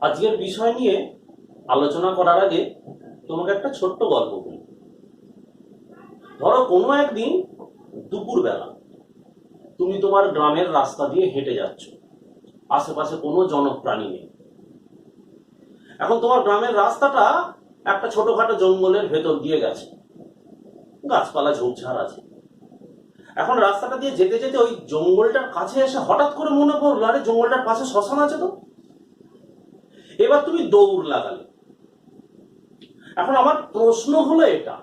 আজকের বিষয় নিয়ে আলোচনা করার আগে তোমাকে একটা ছোট্ট গল্প বলি। ধরো কোনো একদিন দুপুরবেলা তুমি তোমার গ্রামের রাস্তা দিয়ে হেঁটে যাচ্ছ, আশেপাশে কোনো জনপ্রাণী নেই। এখন তোমার গ্রামের রাস্তাটা একটা ছোটখাটো জঙ্গলের ভেতর দিয়ে গেছে, গাছপালা ঝোপঝাড় আছে। এখন রাস্তাটা দিয়ে যেতে যেতে ওই জঙ্গলটার কাছে এসে হঠাৎ করে মনে পড়লো, আরে জঙ্গলটার পাশে শ্মশান আছে তো। এবার তুমি দৌড় লাগালে। এখন আমার প্রশ্ন হলো এটা,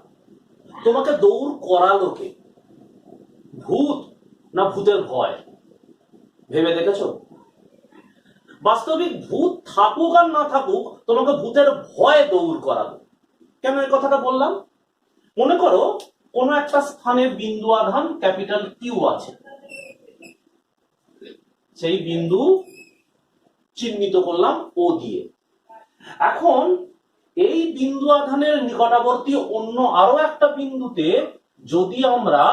তোমাকে দৌড় করালো কে? ভূত না ভূতের ভয়? ভেবে দেখেছো? বাস্তবিক ভূত থাকুক আর না থাকুক, তোমাকে ভূতের ভয়ে দৌড় করালো। কেন এই কথাটা বললাম? মনে করো কোনো একটা স্থানে বিন্দু আধান ক্যাপিটাল কিউ আছে, সেই বিন্দু চিহ্নিত করলাম ও দিয়ে। এখন এই বিন্দু আধানের নিকটবর্তী অন্য আরো একটা বিন্দুতে যদি আমরা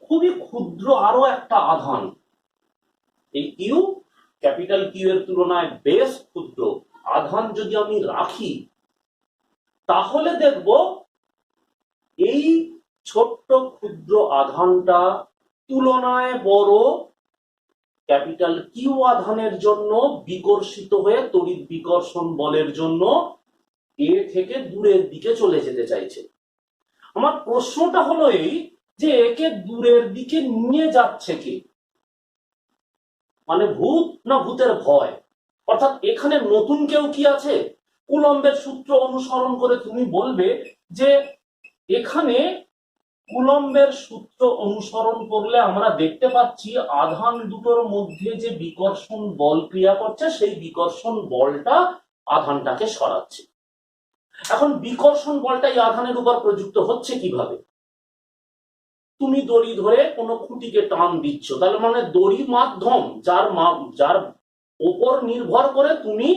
খুবই ক্ষুদ্র আরো একটা আধান, এই কিউ ক্যাপিটাল কিউ এর তুলনায় বেশ ক্ষুদ্র আধান যদি আমি রাখি, তাহলে দেখব এই ছোট্ট ক্ষুদ্র আধানটা তুলনায় বড় ক্যাপিটাল কিউ আধানের জন্য বিকর্ষিত হয়ে তড়িৎ বিকর্ষণ বলের জন্য এ থেকে দূরের দিকে চলে যেতে চাইছে। আমার প্রশ্নটা হলো এই যে একে দূরের দিকে নিয়ে যাচ্ছে কে? মানে ভূত না ভূতের ভয়? অর্থাৎ এখানে নতুন কেউ কি আছে? কুলম্বের সূত্র অনুসরণ করে তুমি বলবে যে এখানে কুলম্বের সূত্র অনুসরণ করলে আমরা দেখতে পাচ্ছি আধান দুটোর মধ্যে যে বিকর্ষণ বল ক্রিয়া করছে, সেই বিকর্ষণ বলটা আধানটাকে সরাচ্ছে। এখন বিকর্ষণ বলটা এই আধানের উপর প্রযুক্ত হচ্ছে কিভাবে? তুমি দড়ি ধরে কোনো খুঁটিকে টান দিচ্ছ, তাহলে মানে দড়ি মাধ্যম যার ওপর নির্ভর করে তুমি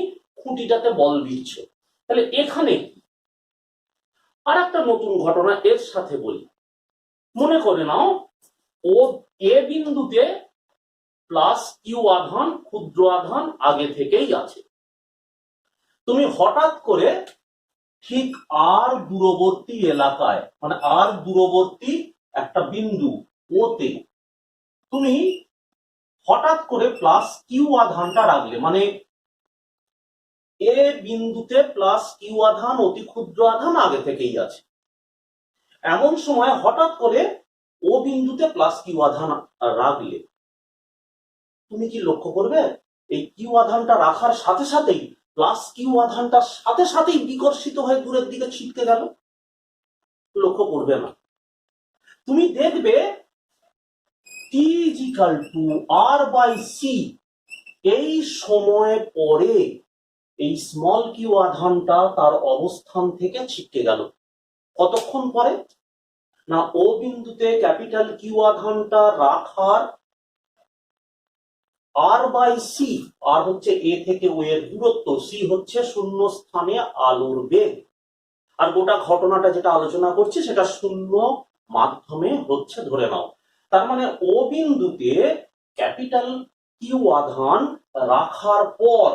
খুঁটিটাতে বল দিচ্ছ। তাহলে এখানে আর একটা নতুন ঘটনা এর সাথে বলি। মনে করে নাও ও এ বিন্দুতে প্লাস কিউ আধান, ক্ষুদ্র আধান আগে থেকেই আছে। তুমি হঠাৎ করে ঠিক আর দূরবর্তী এলাকায়, মানে আর দূরবর্তী একটা বিন্দু ওতে তুমি হঠাৎ করে প্লাস কিউ আধানটা রাখলে, মানে এ বিন্দুতে প্লাস কিউ আধান, অতি ক্ষুদ্র আধান আগে থেকেই আছে। এমন সময় হঠাৎ করে ও বিন্দুতে প্লাস কিউ আধান রাখলে তুমি কি লক্ষ্য করবে এই কিউ আধানটা রাখার সাথে সাথেই প্লাস কিউ আধানটার সাথে সাথেই বিকর্ষিত হয়ে দূরের দিকে ছিটকে গেল? লক্ষ্য করবে না। তুমি দেখবে T is equal to R by C, এই সময় পরে এই স্মল কিউ আধানটা তার অবস্থান থেকে ছিটকে গেল। কতক্ষণ পরে? না ও বিন্দুতে ক্যাপিটাল কিউ আধানটা রাখার আর বাই সি, আর হচ্ছে এ থেকে ও এর দূরত্ব, সি হচ্ছে শূন্য স্থানে আলোর বেগ, আর গোটা ঘটনাটা যেটা আলোচনা করছি সেটা শূন্য মাধ্যমে হচ্ছে ধরে নাও। তার মানে ও বিন্দুতে ক্যাপিটাল কিউ আধান রাখার পর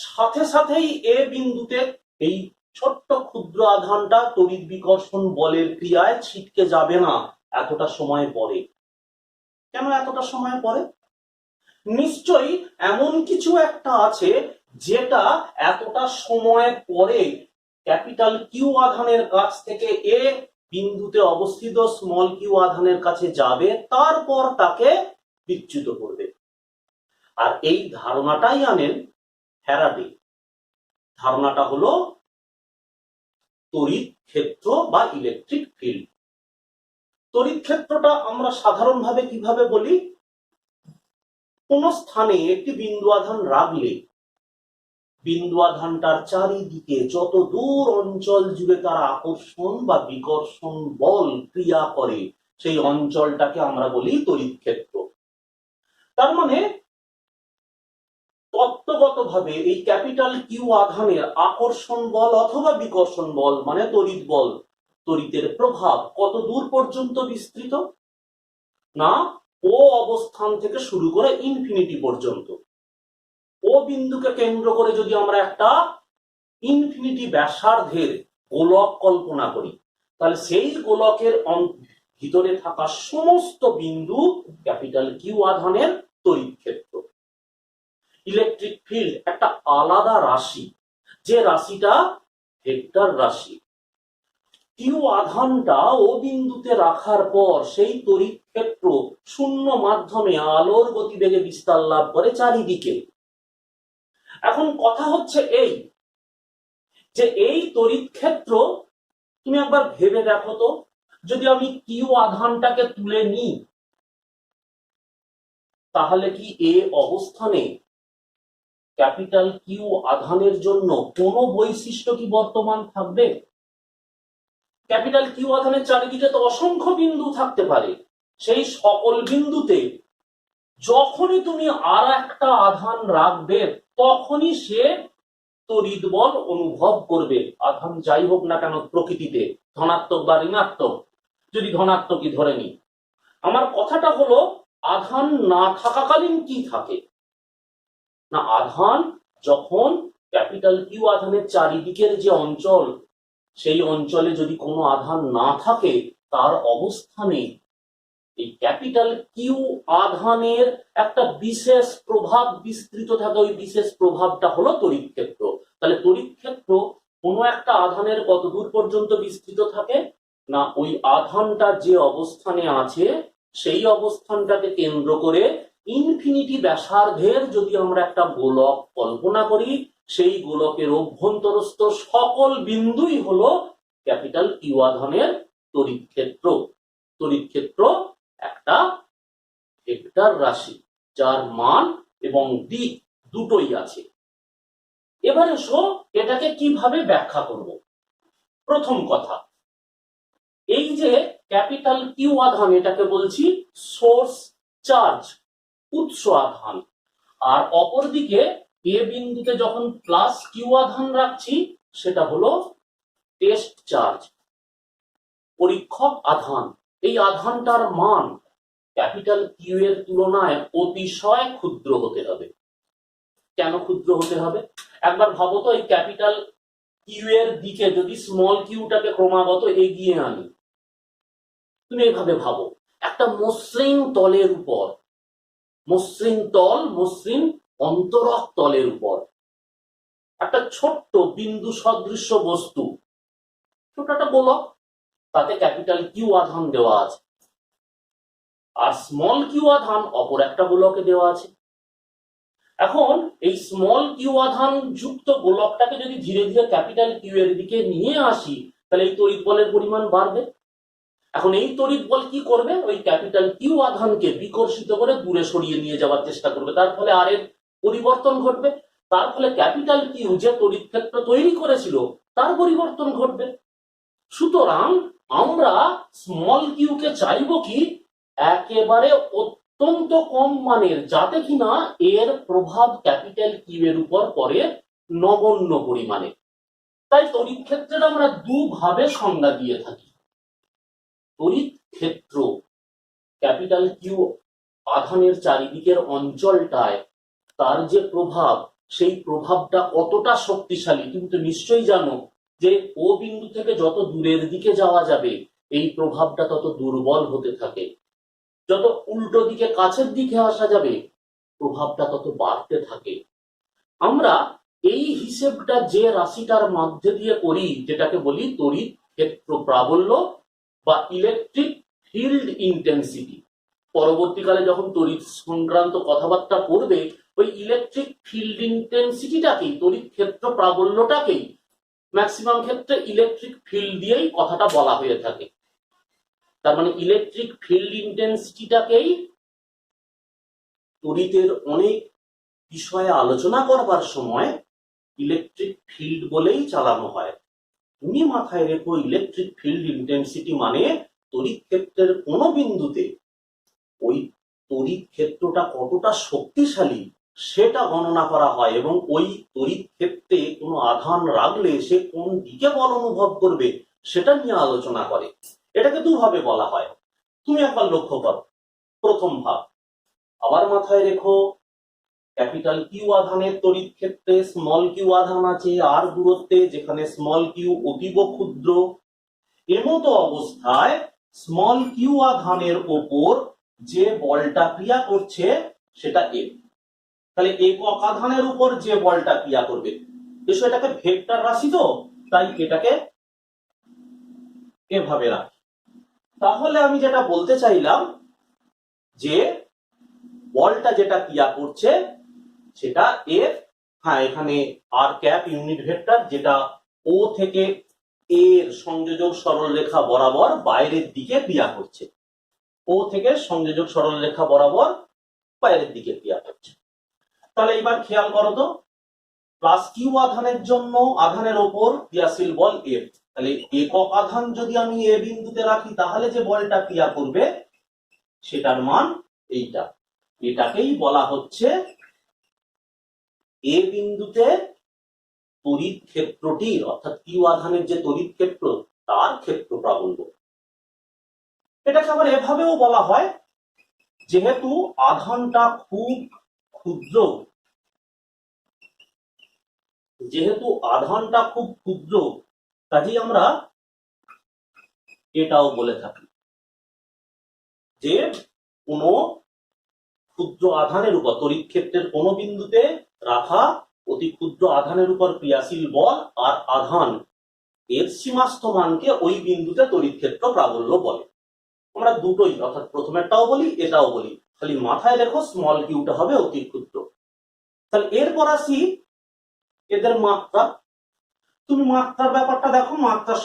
সাথে সাথেই এ বিন্দুতে এই ছোট্ট ক্ষুদ্র আধানটা তড়িৎ বিকর্ষণ বলের ক্রিয়ায় ছিটকে যাবে না এতটা সময় পরে। কেন এতটা সময় পরে? নিশ্চয়ই এমন কিছু একটা আছে যেটা এতটা সময় পরে ক্যাপিটাল কিউ আধানের কাছ থেকে এ বিন্দুতে অবস্থিত স্মল কিউ আধানের কাছে যাবে, তারপর তাকে বিচ্যুত করবে। আর এই ধারণাটাই আনেন ফ্যারাডে। ধারণাটা হলো তড়িৎ ক্ষেত্র বা ইলেকট্রিক ফিল্ড। তড়িৎ ক্ষেত্রটা আমরা সাধারণভাবে কিভাবে বলি? কোন স্থানে একটি বিন্দু আধান রাখলে বিন্দু আধানটার চারিদিকে যত দূর অঞ্চল জুড়ে তার আকর্ষণ বা বিকর্ষণ বল ক্রিয়া করে, সেই অঞ্চলটাকে আমরা বলি তড়িৎ ক্ষেত্র। তার মানে তত্ত্বগতভাবে এই ক্যাপিটাল কিউ আধানের আকর্ষণ বল অথবা বিকর্ষণ বল মানে তড়িৎ বল, তড়িতের প্রভাব কত দূর পর্যন্ত বিস্তৃত? না ও অবস্থান থেকে শুরু করে ইনফিনিটি পর্যন্ত। ও বিন্দুকে কেন্দ্র করে যদি আমরা একটা ইনফিনিটি ব্যাসার্ধের গোলক কল্পনা করি, তাহলে সেই গোলকের ভিতরে থাকা সমস্ত বিন্দু ক্যাপিটাল কিউ আধানের তড়িৎ ক্ষেত্র। ইলেকট্রিক ফিল্ড একটা আলাদা রাশি, যে রাশিটা ভেক্টর রাশি। কিউ আধানটা ও বিন্দুতে রাখার পর সেই তড়িৎ ক্ষেত্র শূন্য মাধ্যমে আলোর গতিবেগে বিস্তার লাভ করে চারিদিকে। এখন কথা হচ্ছে এই যে এই তড়িৎ ক্ষেত্র, তুমি একবার ভেবে দেখো তো, যদি আমি কিউ আধানটাকে তুলে নিই, তাহলে কি এ অবস্থানে ক্যাপিটাল কিউ আধানের জন্য কোনো বৈশিষ্ট্য কি বর্তমান থাকবে? ক্যাপিটাল কিউ আধানের চারিদিকে তো অসংখ্য বিন্দু থাকতে পারে, সেই সকল বিন্দুতে যখনই তুমি আর একটা আধান রাখবে তখনই সে তড়িৎ বল অনুভব করবে। আধান যাই হোক না কেন প্রকৃতিতে, ধনাত্মক বা ঋণাত্মক, যদি ধনাত্মকই ধরে নি। আমার কথাটা হলো, আধান না থাকাকালীন কি থাকে না, আধান যখন ক্যাপিটাল কিউ আধানের চারিদিকের যে অঞ্চল, সেই অঞ্চলে যদি কোনো আধান না থাকে, তার অবস্থানে এই ক্যাপিটাল কিউ আধানের একটা বিশেষ প্রভাব বিস্তৃত থাকে। ওই বিশেষ প্রভাবটা হলো তড়িৎ ক্ষেত্র। তাহলে তড়িৎ ক্ষেত্র কোনো একটা আধানের কত দূর পর্যন্ত বিস্তৃত থাকে না, ওই আধানটা যে অবস্থানে আছে সেই অবস্থানটাকে কেন্দ্র করে ইনফিনিটি ব্যাসার্ধের যদি আমরা একটা গোলক কল্পনা করি, সেই গোলকের অভ্যন্তরস্থ সকল বিন্দুই হলো ক্যাপিটাল কিউ আধানের তড়িৎ ক্ষেত্র। তড়িৎ ক্ষেত্র একটা ভেক্টর রাশি, যার মান এবং দিক দুটোই আছে। এবার এসো এটাকে কিভাবে ব্যাখ্যা করব। প্রথম কথা, এই যে ক্যাপিটাল কিউ আধান, এটাকে বলছি সোর্স চার্জ, উৎস আধান। আর অপরদিকে এ বিন্দুতে যখন প্লাস কিউ আধান রাখছি, সেটা হলো টেস্ট চার্জ, পরীক্ষক আধান। এই আধানটার মান ক্যাপিটাল কিউ এর তুলনায় অতিশয় ক্ষুদ্র হতে হবে। কেন ক্ষুদ্র হতে হবে? একবার ভাবো তো, এই ক্যাপিটাল কিউ এর দিকে যদি স্মল কিউটাকে ক্রমাগত এগিয়ে আনি, তুমি এইভাবে ভাবো, একটা মসৃণ তলের উপর, মসৃণ তল, মসৃণ অন্তরক তলের উপর একটা ছোট্ট বিন্দু সদৃশ্য বস্তু, ছোট একটা গোলক, তাতে ক্যাপিটাল কিউ আধান দেওয়া আছে, আর স্মল কিউ আধান অপর একটা গোলকে দেওয়া আছে। এখন এই স্মল কিউ আধান যুক্ত গোলকটাকে যদি ধীরে ধীরে ক্যাপিটাল কিউ এর দিকে নিয়ে আসি, তাহলে এই তড়িৎ বলের পরিমাণ বাড়বে। এখন এই তড়িৎ বল কি করবে? ওই ক্যাপিটাল কিউ আধানকে বিকর্ষিত করে দূরে সরিয়ে নিয়ে যাওয়ার চেষ্টা করবে। তার ফলে আর এর পরিবর্তন ঘটবে, তার ফলে ক্যাপিটাল কিউ যে তড়িৎ ক্ষেত্র তৈরি করেছিল তার পরিবর্তন ঘটবে। সুতরাং আমরা স্মল কিউকে চাইবো কি একেবারে অত্যন্ত কম মানের, যাতে কিনা এর প্রভাব ক্যাপিটাল কিউ এর উপর পড়ে নগণ্য পরিমাণে। তাই তড়িৎ ক্ষেত্রের আমরা দুভাবে সংজ্ঞা দিয়ে থাকি। তড়িৎ ক্ষেত্র ক্যাপিটাল কিউ আধানের চারিদিকের অঞ্চলটায় তার যে প্রভাব, সেই প্রভাবটা কতটা শক্তিশালী তুমি তো নিশ্চয়ই জানো যে ও বিন্দু থেকে যত দূরের দিকে যাওয়া যাবে এই প্রভাবটা তত দুর্বল হতে থাকে, যত উল্টো দিকে কাছের দিকে আসা যাবে প্রভাবটা তত বাড়তে থাকে। আমরা এই হিসেবটা যে রাশিটার মধ্যে দিয়ে করি, যেটাকে বলি তড়িৎ ক্ষেত্র প্রাবল্য বা ইলেকট্রিক ফিল্ড ইন্টেন্সিটি। পরবর্তীকালে যখন তড়িৎ সংক্রান্ত কথাবার্তা পড়বে, ওই ইলেকট্রিক ফিল্ড ইন্টেন্সিটিটাকেই, তড়িৎ ক্ষেত্র প্রাবল্যটাকেই ম্যাক্সিমাম ক্ষেত্রে ইলেকট্রিক ফিল্ড দিয়েই কথাটা বলা হয়ে থাকে। তার মানে ইলেকট্রিক ফিল্ড ইন্টেন্সিটিটাকেই তড়িতের অনেক বিষয়ে আলোচনা করবার সময় ইলেকট্রিক ফিল্ড বলেই চালানো হয়। তুমি মাথায় রেখো, ইলেকট্রিক ফিল্ড ইন্টেন্সিটি মানে তড়িৎ ক্ষেত্রের কোন বিন্দুতে ওই তড়িৎ ক্ষেত্রটা কতটা শক্তিশালী সেটা গণনা করা হয়, এবং ওই তড়িৎ ক্ষেত্রে কোনো আধান রাখলে সে কোন দিকে বল অনুভব করবে সেটা নিয়ে আলোচনা করে। এটাকে দুভাবে বলা হয়। তুমি একবার লক্ষ্য করো। প্রথম ভাব, আবার মাথায় রেখো, ক্যাপিটাল কিউ আধানের তড়িৎ ক্ষেত্রে স্মল কিউ আধান আছে আর দূরত্বে, যেখানে স্মল কিউ অতীব ক্ষুদ্র। এমতো অবস্থায় স্মল কিউ আধানের ওপর যে বলটা ক্রিয়া করছে সেটা এফ। তাহলে একক আধানের উপর যে বলটা ক্রিয়া করবে, এটাকে ভেক্টর রাশি তো, তাই এটাকে এভাবে রাখি। তাহলে আমি যেটা বলতে চাইলাম যে বলটা যেটা ক্রিয়া করছে সেটা এফ। হ্যাঁ, এখানে আর ক্যাপ ইউনিট ভেক্টর, যেটা ও থেকে এর সংযোজক সরলরেখা বরাবর বাইরের দিকে ক্রিয়া করছে। ও থেকে সংযোজক সরলরেখা বরাবর বাইরের দিকে ক্রিয়া করছে। তাহলে এবার খেয়াল করো তো, প্লাস কিউ আধানের জন্য আধানের ওপর ক্রিয়াশীল বল এফ। তাহলে একক আধান যদি আমি এ বিন্দুতে রাখি তাহলে যে বলটা ক্রিয়া করবে সেটার মান এইটা। এটাকেই বলা হচ্ছে এ বিন্দুতে তড়িৎ ক্ষেত্রটির, অর্থাৎ কিউ আধানের যে তড়িৎ ক্ষেত্র তার ক্ষেত্র প্রাবল্য। এটাকে আবার এভাবেও বলা হয়, যেহেতু আধানটা খুব ক্ষুদ্র, কাজেই আমরা এটাও বলে থাকি যে কোন ক্ষুদ্র আধানের উপর তড়িৎ ক্ষেত্রের কোন বিন্দুতে রাখা অতি ক্ষুদ্র আধানের উপর ক্রিয়াশীল বল আর আধান এর সীমাস্থ মানকে ওই বিন্দুতে তড়িৎ ক্ষেত্র প্রাবল্য বলে। আমরা দুটোই, অর্থাৎ প্রথমেরটাও বলি এটাও বলি, খালি মাথায় রেখো স্মল কিউটা হবে অতি ক্ষুদ্র। তাহলে এরপর আসি এদের মাত্রা। তুমি মাত্রার ব্যাপারটা দেখো, মাত্রার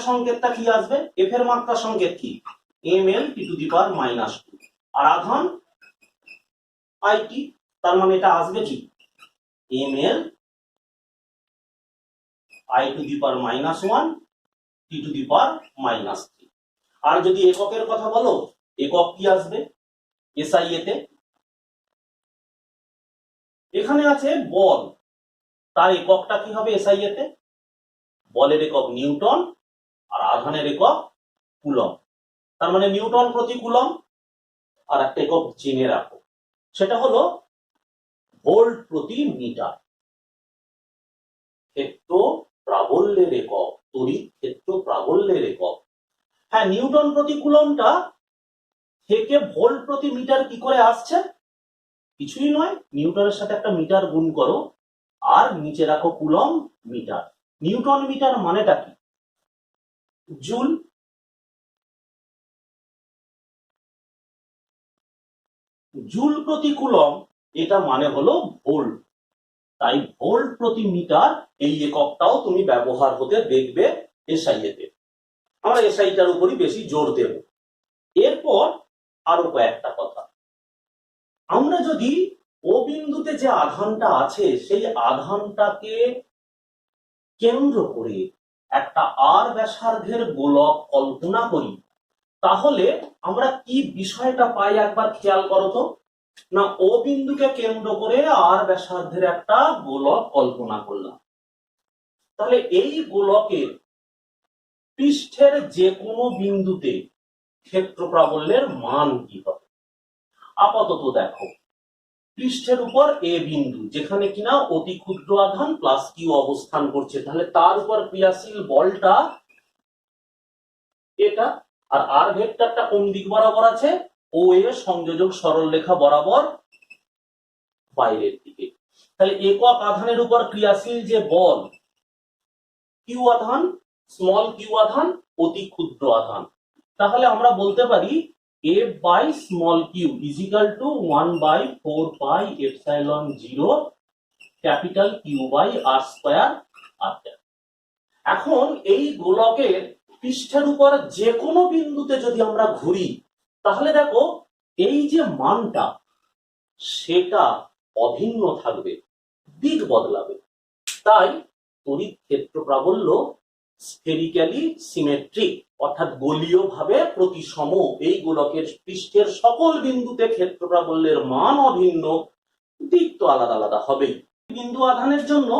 সংকেতটা কি আসবে? এফ এর মাত্রার সংকেত কি? ml (t⁻²) আর আধান আইটি, তার মানে এটা আসবে কি ml i⁻⁻1 t⁻⁻3। আর যদি এককের কথা বলো, একক কি আসবে এসআই তে? এখানে আছে বল, তার এককটা কি হবে এসআই তে? বলের একক নিউটন আর আধানের একক কুলম। তার মানে নিউটন প্রতি কুলম। আর একটা একক জেনে রাখো, সেটা হলো ভোল্ট প্রতি মিটার। ক্ষেত্র প্রাবল্যের একক, তড়িৎ ক্ষেত্র প্রাবল্যের একক। হ্যাঁ, নিউটন প্রতি কুলমটা থেকে ভোল্ট প্রতি মিটার কি করে আসছে? কিছুই নয়, নিউটনের সাথে একটা মিটার গুণ করো আর নিচে রাখো কুলম মিটার। নিউটন মিটার মানেটা কি? জুল। জুল প্রতি কুলম, এটা মানে হলো ভোল্ট। তাই ভোল্ট প্রতি মিটার এই এককটাও তুমি ব্যবহার হতে দেখবে এসআই তে। আমরা এসআইটার উপরই বেশি জোর দেব। এরপর আরো কয়েকটা কথা। আমরা যদি ও বিন্দুতে যে আধানটা আছে সেই আধানটাকে কেন্দ্র করে একটা আর ব্যাসার্ধের গোলক কল্পনা করি, তাহলে আমরা কি বিষয়টা পাই একবার খেয়াল করো তো। না, ও বিন্দুকে কেন্দ্র করে আর ব্যাসার্ধের একটা গোলক কল্পনা করলাম। তাহলে এই গোলকের পৃষ্ঠের যে কোনো বিন্দুতে ক্ষেত্র প্রাবল্যের মান কি হবে? আপাতত দেখো, পৃষ্ঠের উপর এ বিন্দু, যেখানে কিনা অতি ক্ষুদ্র আধান প্লাস কিউ অবস্থান করছে, তাহলে তার উপর ক্রিয়াশীল বলটা এটা। আর আর ভেক্টরটা কোন দিক বরাবর আছে? ও এ সংযোজক সরলরেখা বরাবর বাইরের দিকে। তাহলে একক আধানের উপর ক্রিয়াশীল যে বল কিউ আধান, স্মল কিউ আধান, অতি ক্ষুদ্র আধান, তাহলে আমরা বলতে পারি F by small q is equal to 1/4πε0 capital Q by r square r cap. এখন এই গোলকের পৃষ্ঠের উপর যে কোনো বিন্দুতে যদি আমরা ঘুরি, তাহলে দেখো এই যে মানটা সেটা অভিন্ন থাকবে, দিক বদলাবে। তাই তড়িৎ ক্ষেত্র প্রাবল্য স্ফেরিক্যালি সিমেট্রিক, অর্থাৎ গোলীয় ভাবে প্রতিসম। এই গোলকের পৃষ্ঠের সকল বিন্দুতে ক্ষেত্র প্রাবল্যের মান অভিন্ন, দিক তো আলাদা আলাদা হবেই। বিন্দু আধানের জন্য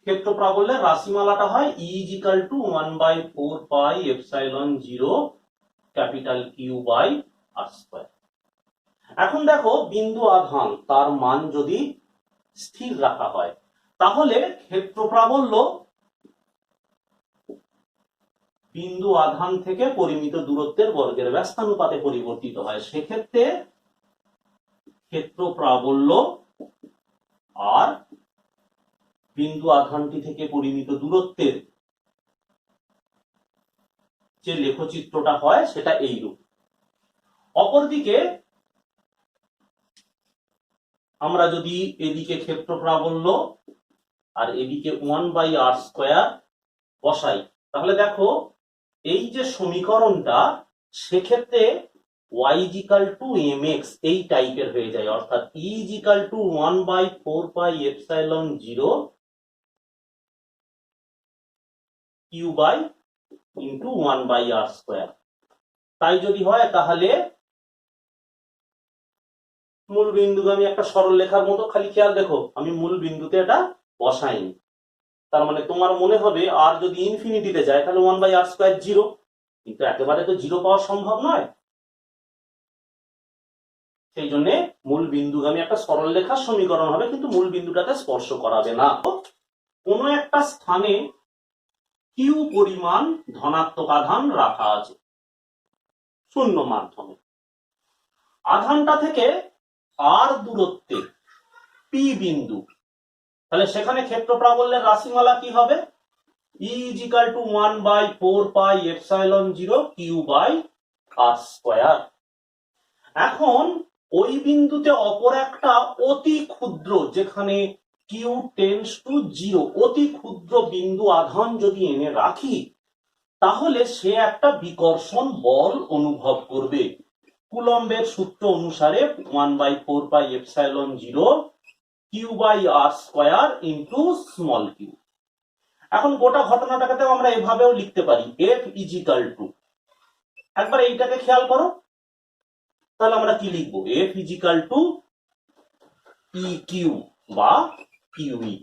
ক্ষেত্র প্রাবল্যের রাশিমালাটা হয় E is equal to 1/4πε0 capital Q by R square. এখন দেখো বিন্দু আধান তার মান যদি স্থির রাখা হয় তাহলে ক্ষেত্র প্রাবল্য বিন্দু আধান থেকে পরিমিত দূরত্বের বর্গের ব্যস্তানুপাতে পরিবর্তিত হয়। সেক্ষেত্রে ক্ষেত্র প্রাবল্য আর বিন্দু আধানটি থেকে পরিমিত দূরত্বের যে লেখচিত্রটা হয় সেটা এইরূপ। অপরদিকে আমরা যদি এদিকে ক্ষেত্র প্রাবল্য আর এদিকে 1/r² বসাই তাহলে দেখো এই যে সমীকরণটা সেক্ষেত্রে y = mx এই টাইপের হয়ে যায়, অর্থাৎ E = 1/4πε0 q/(1/r²) তাই যদি হয় তাহলে মূল বিন্দুগামী একটা সরল লেখার মতো, খালি খেয়াল দেখো আমি মূল বিন্দুতে এটা বসাইনি। তার মানে তোমার মনে হবে আর যদি ইনফিনিটিতে যায় তাহলে 1/r² 0, কিন্তু একেবারে তো 0 পাওয়া সম্ভব নয়। সেই জন্য মূল বিন্দুগামী একটা সরল লেখার সমীকরণ হবে, কিন্তু মূল বিন্দুটাতে স্পর্শ করাবে না। কোনো একটা স্থানে কিউ পরিমাণ ধনাত্মক আধান রাখা আছে শূন্য মাধ্যমে। আধানটা থেকে আর দূরত্বে পি বিন্দু, তাহলে সেখানে ক্ষেত্র প্রাবল্যের রাশিমালা কি হবে? E = 1/4πε0 q/r²। এখন ওই বিন্দুতে অপর একটা অতি ক্ষুদ্র, যেখানে q টেন্ডস টু 0, অতি ক্ষুদ্র বিন্দু আধান যদি এনে রাখি তাহলে সে একটা বিকর্ষণ বল অনুভব করবে কুলম্বের সূত্র অনুসারে 1/4πε0 q/r² ইন্টু স্মল কিউ। এখন গোটা ঘটনাটাকে আমরা এভাবেও লিখতে পারি F = একবার এইটাকে খেয়াল করো, তাহলে আমরা কি লিখবো? F = EQ বা QE।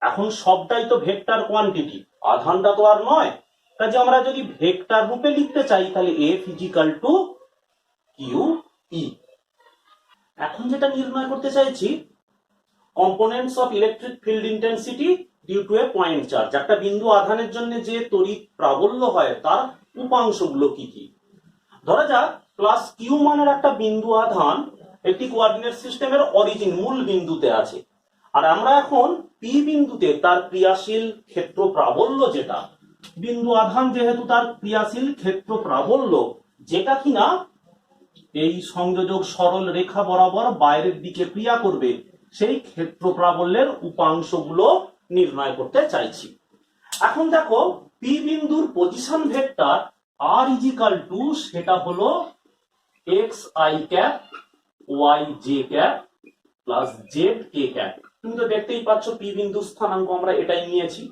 এখন সবটাই তো ভেক্টর কোয়ান্টিটি, আধানটা তো আর নয়, কাজে আমরা যদি ভেক্টর রূপে লিখতে চাই তাহলে F = QE। এখন যেটা নির্ণয় করতে চাইছি components of electric field intensity due to a point charge. একটা বিন্দু আধানের জন্য যে তড়িৎ প্রাবল্য হয় তার উপাংশগুলো কি কি। ধরা যাক প্লাস কিউ মানের একটা বিন্দু আধান একটি কোঅর্ডিনেট সিস্টেমের অরিজিন মূল বিন্দুতে আছে, আর আমরা এখন পি বিন্দুতে তার ক্রিয়াশীল ক্ষেত্র প্রাবল্য, যেটা বিন্দু আধান যেহেতু তার ক্রিয়াশীল ক্ষেত্র প্রাবল্য যেটা কিনা এই সংযোজক সরল রেখা বরাবর বাইরের দিকে ক্রিয়া করবে, সেই ক্ষেত্র প্রাবল্যের উপাংশগুলো নির্ণয় করতে চাইছি। এখন দেখো পি বিন্দুর পজিশন ভেক্টর r = সেটা হলো xi∩, yj∩ প্লাস zk∩। তুমি তো দেখতেই পাচ্ছ পি বিন্দু স্থানাঙ্ক আমরা এটাই নিয়েছি।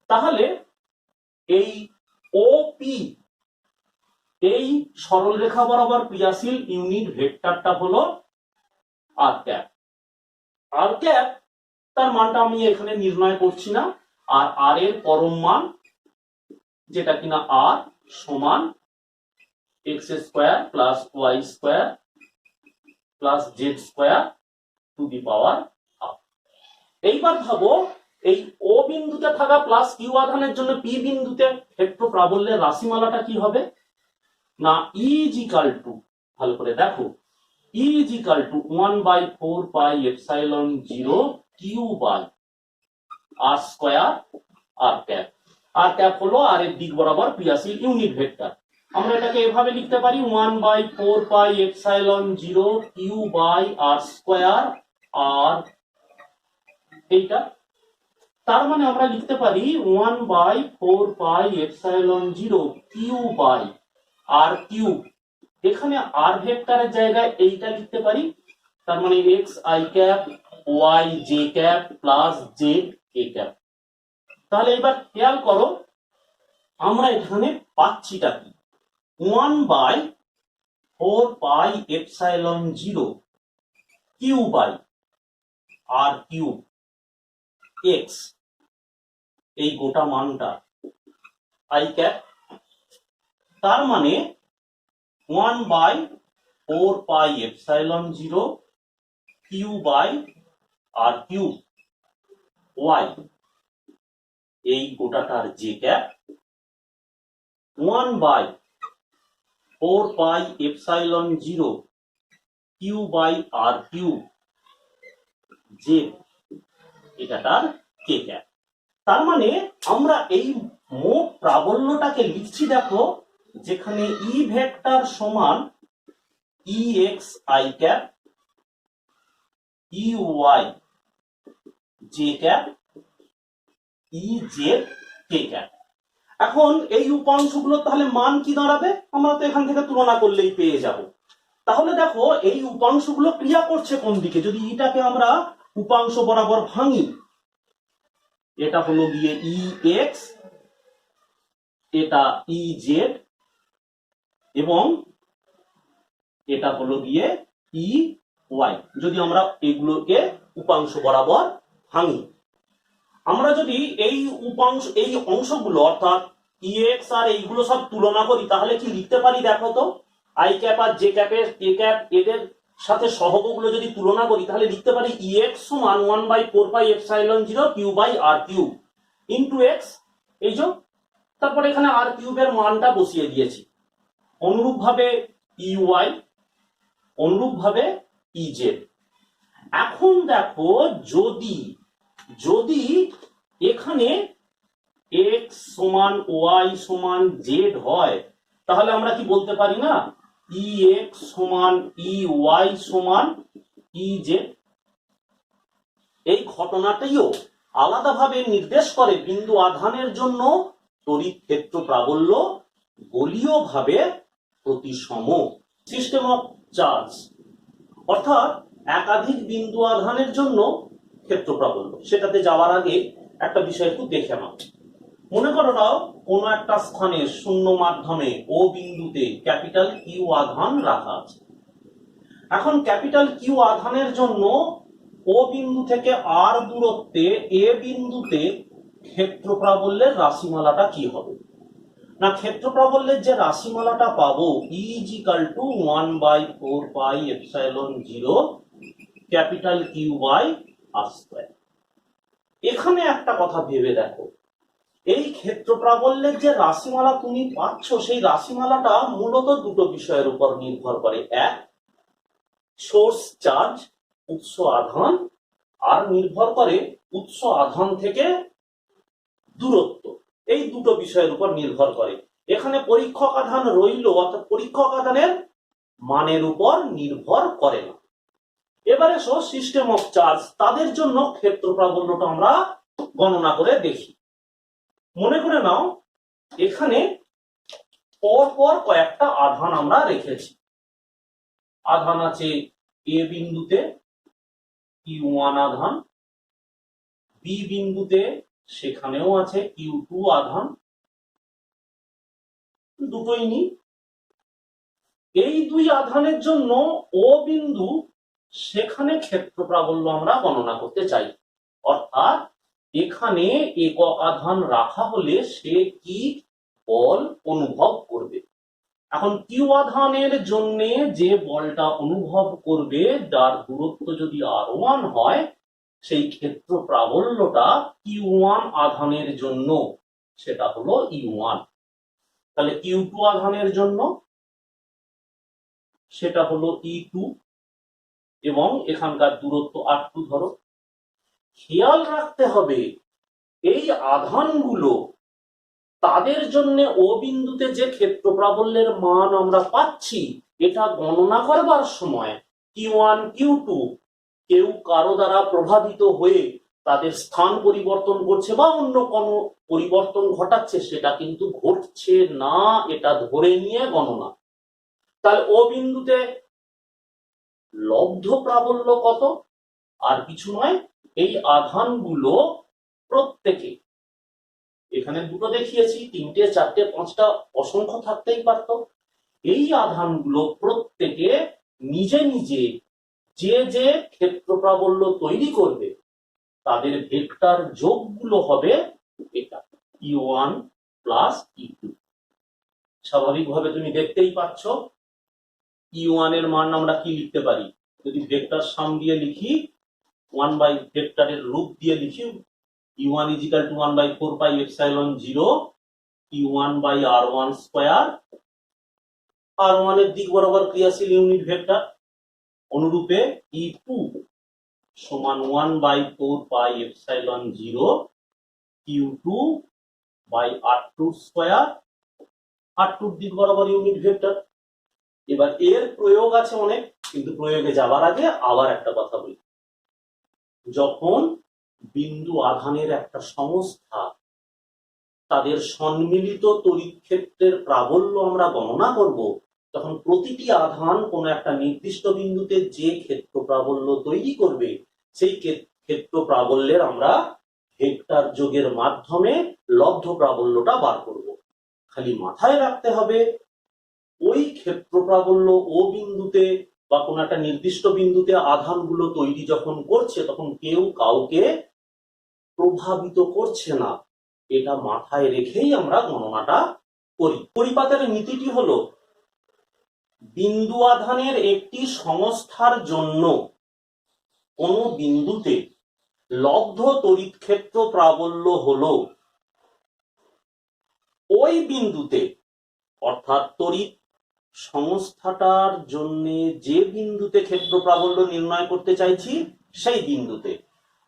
তাহলে এই OP এই সরল রেখা বরাবর ক্রিয়াশীল ইউনিট ভেক্টরটা হলো r∩। r∩ তার মানটা আমি এখানে নির্ণয় করছি না, আর r এর পরম মান যেটা কিনা r সমান x² + y² + z² two the power half. এইবার ভাবো এই ও বিন্দুতে থাকা প্লাস কিউ আধানের জন্য পি বিন্দুতে ক্ষেত্র প্রাবল্যের রাশিমালাটা কি হবে না? E = ভালো করে দেখো E = 1/4πε0 q/r²। r∩ হলো r এর দিক বরাবর ক্রিয়াশীল ইউনিট ভেক্টর। আমরা এটাকে এভাবে লিখতে পারি 1/4πε0 q/r²। আর এইটা তার মানে আমরা লিখতে পারি 1/4πε0 q/r³। এখানে r ভেক্টরের জায়গায় এইটা লিখতে পারি, তার মানে xi∩, yj∩ প্লাস zk∩। তাহলে এবার খেয়াল করো আমরা এখানে পাচ্ছিটা কি? 1/4πε0 q/r³ x, এই গোটা মানটা i∩, তার মানে 1/4 4πε0 q by R cube Y এই গোটাটার J cap 1/4πε0 Q by R cube J এটাটার কে ক্যাপ। তার মানে আমরা এই মোট প্রাবল্যটাকে লিখছি দেখো, যেখানে ই ভেক্টর সমান E X I cap E Y J cap E Z K cap. এখন এই উপাংশগুলো তাহলে মান কি দাঁড়াবে, আমরা তো এখান থেকে তুলনা করলেই পেয়ে যাব। তাহলে দেখো এই উপাংশগুলো ক্রিয়া করছে কোন দিকে, যদি ইটাকে আমরা উপাংশ বরাবর ভাঙি, এটা হলো গিয়ে ই এক্স, এটা ই জেড, এবং এটা হলো গিয়ে ই ওয়াই। যদি আমরা এগুলোকে উপাংশ বরাবর ভাঙি, আমরা যদি এই উপাংশ এই অংশগুলো অর্থাৎ ই এক্স আর এইগুলো সব তুলনা করি, তাহলে কি লিখতে পারি দেখো তো, আই ক্যাপ আর জে ক্যাপের কে ক্যাপ এদের সাথে সহগগুলো যদি তুলনা করি, তাহলে লিখতে পারি ই এক্স সমান 1/4πε0 Q by R cube into X, এই যে, তারপরে এখানে আর কিউবের মানটা বসিয়ে দিয়েছি। অনুরূপ ভাবে ই ওয়াই, অনুরূপ ভাবে ই জেড। এখন দেখো যদি যদি এখানে এক্স সমান ওয়াই সমান জেড হয়, তাহলে আমরা কি বলতে পারি না ই এক্স সমান ই ওয়াই সমান ই জেড। এই ঘটনাটিও আলাদাভাবে নির্দেশ করে বিন্দু আধানের জন্য তড়িৎ ক্ষেত্র প্রাবল্য গোলীয় ভাবে প্রতিসম। সিস্টেম অফ চার্জ অর্থাৎ একাধিক বিন্দু আধানের জন্য ক্ষেত্র প্রাবল্য। সেটাতে যাওয়ার আগে একটা বিষয় একটু দেখে নাও। মনে করো নাও কোন একটা স্থানে শূন্য মাধ্যমে ও বিন্দুতে ক্যাপিটাল কিউ আধান রাখা আছে। এখন ক্যাপিটাল কিউ আধানের জন্য ও বিন্দু থেকে আর দূরত্বে এ বিন্দুতে ক্ষেত্র প্রাবল্যের রাশিমালাটা কি হবে না, ক্ষেত্র প্রাবল্যের যে রাশিমালাটা পাবো E is equal to 1/4πε0 capital Q by R square. এখানে একটা কথা ভেবে দেখো, এই ক্ষেত্র প্রাবল্যের যে রাশিমালা তুমি পাচ্ছ, সেই রাশিমালাটা মূলত দুটো বিষয়ের উপর নির্ভর করে। এক, সোর্স চার্জ উৎস আধান, আর নির্ভর করে উৎস আধান থেকে দূরত্ব। এই দুটো বিষয়ের উপর নির্ভর করে। এখানে পরীক্ষক আধান রইল, অর্থাৎ পরীক্ষক আধানের মানের উপর নির্ভর করে না। এবারে সিস্টেম অফ চার্জ, তাদের জন্য ক্ষেত্র প্রাবল্যটা আমরা গণনা করে দেখি। মনে করে নাও এখানে পরপর কয়েকটা আধান আমরা রেখেছি। আধান আছে এ বিন্দুতে Q1 আধান, বি বিন্দুতে সেখানেও আছে Q2 আধান, দুটোই নি। এই দুই আধানের জন্য ও বিন্দু, সেখানে ক্ষেত্র প্রাবল্য আমরা গণনা করতে চাই। অর্থাৎ এখানে একক আধান রাখা হলে সে কি বল অনুভব করবে। এখন কিউ আধানের জন্য যে বলটা অনুভব করবে, যার দূরত্ব যদি r1 হয়, সেই ক্ষেত্র প্রাবল্যটা Q1 আধানের জন্য সেটা হলো E1। তাহলে Q2 আধানের জন্য সেটা হলো E2, এবং এখানকার দূরত্ব r2 ধরো। খেয়াল রাখতে হবে এই আধানগুলো, তাদের জন্য ও বিন্দুতে যে ক্ষেত্র প্রাবল্যের মান আমরা পাচ্ছি, এটা গণনা করবার সময় Q1 Q2 কেউ কারো দ্বারা প্রভাবিত হয়ে তাদের স্থান পরিবর্তন করছে বা অন্য কোনো পরিবর্তন ঘটাচ্ছে, সেটা কিন্তু ঘটছে না, এটা ধরে নিয়ে গণনা। তাহলে ও বিন্দুতে লব্ধ প্রাবল্য কত? আর কিছু নয়, এই আধানগুলো প্রত্যেকে, এখানে দুটো দেখিয়েছি, তিনটে চারটে পাঁচটা অসংখ্য থাকতেই পারত। এই আধানগুলো প্রত্যেকে নিজে নিজে যে যে ক্ষেত্র প্রাবল্য তৈরি করবে, তাদের ভেক্টর যোগগুলো হবে এটা E1 প্লাস E2। স্বাভাবিকভাবে তুমি দেখতেই পাচ্ছ E1 এর মান আমরা কি লিখতে পারি? যদি ভেক্টর সাম দিয়ে লিখি, 1 বাই ভেক্টরের রূপ দিয়ে লিখি, E1 = 1/4πε0 Q1 by R1 square. R1 এর দিক বরাবর ক্রিয়াশীল ইউনিট ভেক্টর, অনুরূপে E2 সমান 1/4πε0 Q2 by R2 square, R2 এর দিক বরাবর ইউনিট ভেক্টর। এবার এর প্রয়োগ আছে অনেক, কিন্তু প্রয়োগে যাবার আগে আবার একটা কথা বলি। যখন বিন্দু আধানের একটা সংস্থা তাদের সম্মিলিত তড়িৎ ক্ষেত্রের প্রাবল্য আমরা গণনা করব, তখন প্রতিটি আধান কোন একটা নির্দিষ্ট বিন্দুতে যে ক্ষেত্র প্রাবল্য তৈরি করবে, সেই ক্ষেত্র প্রাবল্যের আমরা ভেক্টর যোগের মাধ্যমে লব্ধ প্রাবল্যটা বার করব। খালি মাথায় রাখতে হবে, ওই ক্ষেত্র প্রাবল্য ও বিন্দুতে বা কোন একটা নির্দিষ্ট বিন্দুতে আধানগুলো তৈরি যখন করছে, তখন কেউ কাউকে প্রভাবিত করছে না। এটা মাথায় রেখেই আমরা গণনাটা করি। পরিপাতের নীতিটি হলো, বিন্দু আধানের একটি সংস্থার জন্য কোন বিন্দুতে লব্ধ তড়িৎ ক্ষেত্র প্রাবল্য হলো ওই বিন্দুতে, অর্থাৎ তড়িৎ সংস্থাটার জন্য যে বিন্দুতে ক্ষেত্র প্রাবল্য নির্ণয় করতে চাইছি, সেই বিন্দুতে,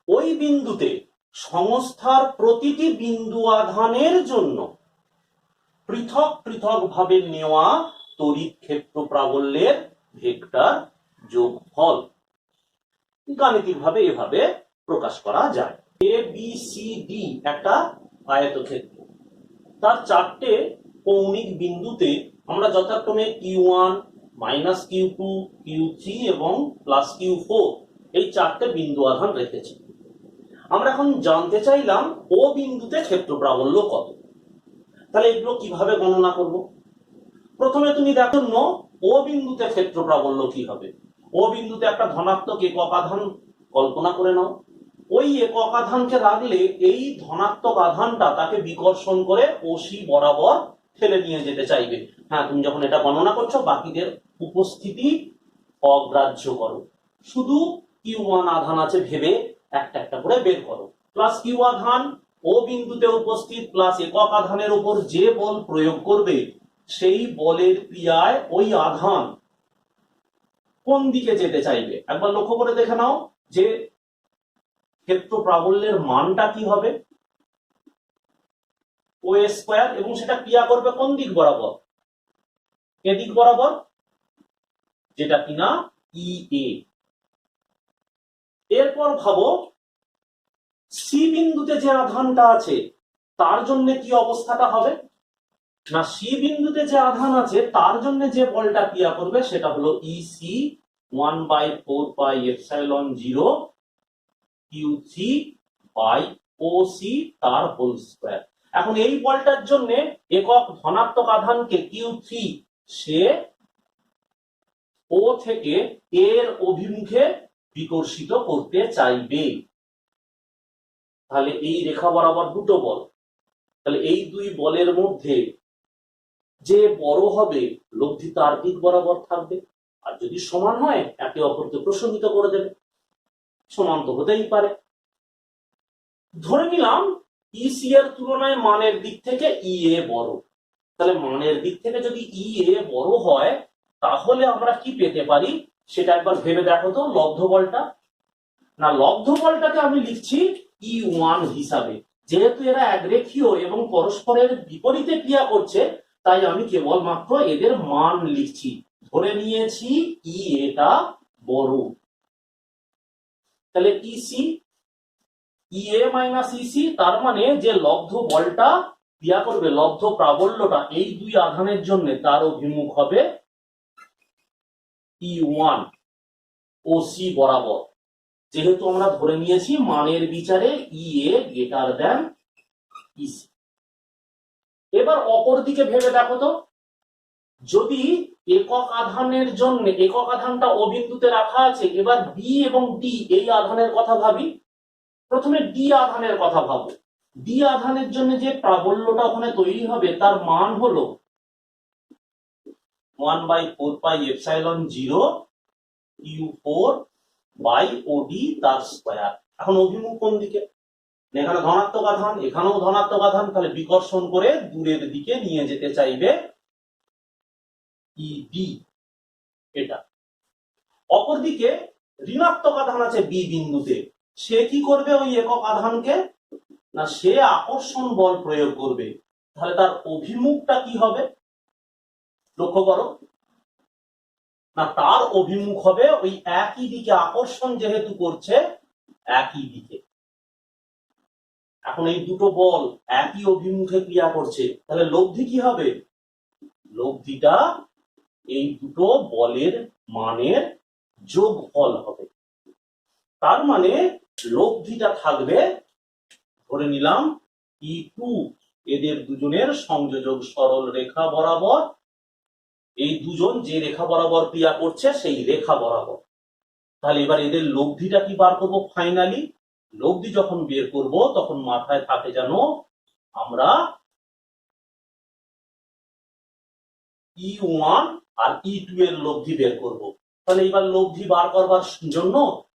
ওই বিন্দুতে সংস্থার প্রতিটি বিন্দু আধানের জন্য পৃথক পৃথক ভাবে নেওয়া তড়িৎ ক্ষেত্র প্রাবল্যের ভেক্টর যোগফল। গাণিতিক ভাবে এভাবে প্রকাশ করা যায়। এ বি সি ডি একটা আয়তক্ষেত্র, তার চারটে কৌণিক বিন্দুতে আমরা যথাক্রমে Q1, -Q2, Q3 এবং +Q4 এই চারটে বিন্দু আধান রেখেছি। আমরা এখন জানতে চাইলাম ও বিন্দুতে ক্ষেত্র প্রাবল্য কত। তাহলে এগুলো কিভাবে গণনা করব? প্রথমে তুমি দেখো ও বিন্দুতে ক্ষেত্র প্রাবল্য কি হবে। ও বিন্দুতে একটা ধনাত্মক একক আধান কল্পনা করে নাও। ওই একক আধানকে রাখলে এই ধনাত্মক আধানটা তাকে বিকর্ষণ করে ওসি বরাবর ঠেলে নিয়ে যেতে চাইবে। হ্যাঁ, তুমি যখন এটা গণনা করছো, বাকিদের উপস্থিতি অগ্রাহ্য করো, শুধু Q1 আধান আছে ভেবে একটা একটা করে বের করো। প্লাস Q আধান ও বিন্দুতে উপস্থিত প্লাস একক আধানের উপর যে বল প্রয়োগ করবে, সেই বলের ক্রিয়ায় ওই আধান কোন দিকে যেতে চাইবে একবার লক্ষ্য করে দেখে নাও, যে ক্ষেত্র প্রাবল্যের মানটা কি হবে, ও স্কয়ার, এবং সেটা ক্রিয়া করবে কোন দিক বরাবর, এদিক বরাবর, যেটা কিনা EA। এরপর ভাবো সি বিন্দুতে যে আধানটা আছে তার জন্য কি অবস্থাটা হবে না, সি বিন্দুতে যে আধান আছে তার জন্য যে বলটা ক্রিয়া করবে সেটা হলো EC 1/4πε0 Q3 বাই OC তার হোল স্কয়ার। এখন এই বলটার জন্য একক ধনাত্মক আধানকে Q3 সে ও থেকে এর অভিমুখে বিকর্ষিত করতে চাইবে। তাহলে এই রেখা বরাবর দুটো বল, তাহলে এই দুই বলের মধ্যে যে বড় হবে লব্ধি তার দিক বরাবর থাকবে, আর যদি সমান হয় একে অপরকে প্রশমিত করে দেবে। সমান তো হতেই পারে। ধরে নিলাম ইসি এর তুলনায় মানের দিক থেকে ইএ বড়, তাহলে মানের দিক থেকে যদি ইএ বড় হয়, তাহলে আমরা কি পেতে পারি সেটা একবার ভেবে দেখো তো। লব্ধ বলটা, না লব্ধ বলটাকে আমি লিখছি E1 হিসাবে, যেহেতু এরা একরেখীয় এবং পরস্পরের বিপরীতে ক্রিয়া করছে, তাই আমি কেবলমাত্র এদের মান লিখছি। ধরে নিয়েছি ই এটা বড়, তাহলে ইসি ইএ মাইনাস ইসি, তার মানে যে লব্ধ বলটা ক্রিয়া করবে, লব্ধ প্রাবল্যটা এই দুই আধানের জন্য, তার অভিমুখ হবে E1 ও সি বরাবর, যেহেতু আমরা ধরে নিয়েছি মানের বিচারে ইএ গ্রেটার দেন ইসি। এবার অপর দিকে ভেবে দেখো তো, যদি একক আধানের জন্য একক আধানটা ও বিন্দুতে রাখা আছে, এবার বি এবং ডি এই আধানের কথা ভাবি। প্রথমে ডি আধানের কথা ভাবো। ডি আধানের জন্য যে প্রাবল্যটা ওখানে তৈরি হবে তার মান হলো 1/4πε0 Q4/OD তার স্কয়ার। এখন অভিমুখ কোন দিকে? এখানে ধনাত্মক আধান, এখানেও ধনাত্মক আধান, তাহলে বিকর্ষণ করে দূরের দিকে নিয়ে যেতে চাইবে ED, এটা। অপরদিকে ঋণাত্মক আধান আছে বি বিন্দুতে, সে কি করবে ওই একক আধানকে? না, সে আকর্ষণ বল প্রয়োগ করবে। তাহলে তার অভিমুখটা কি হবে? লক্ষ্য করো না, তার অভিমুখ হবে ওই একই দিকে, আকর্ষণ যেহেতু করছে একই দিকে। এখন এই দুটো বল একই অভিমুখে ক্রিয়া করছে, তাহলে লব্ধি কি হবে? লব্ধিটা এই দুটো বলের মানের যোগফল হবে। তার মানে লব্ধিটা থাকবে, ধরে নিলাম E2, এদের দুজনের সংযোজক সরল রেখা বরাবর, এই দুজন যে রেখা বরাবর ক্রিয়া করছে সেই রেখা বরাবর। তাহলে এবার এদের লব্ধিটা কি বার করবো? ফাইনালি লব্ধি যখন বের করব তখন মাথায় থাকে যেন আমরা E1 আর E2 এর লব্ধি বের করব। তাহলে এবার লব্ধি বার করবার জন্য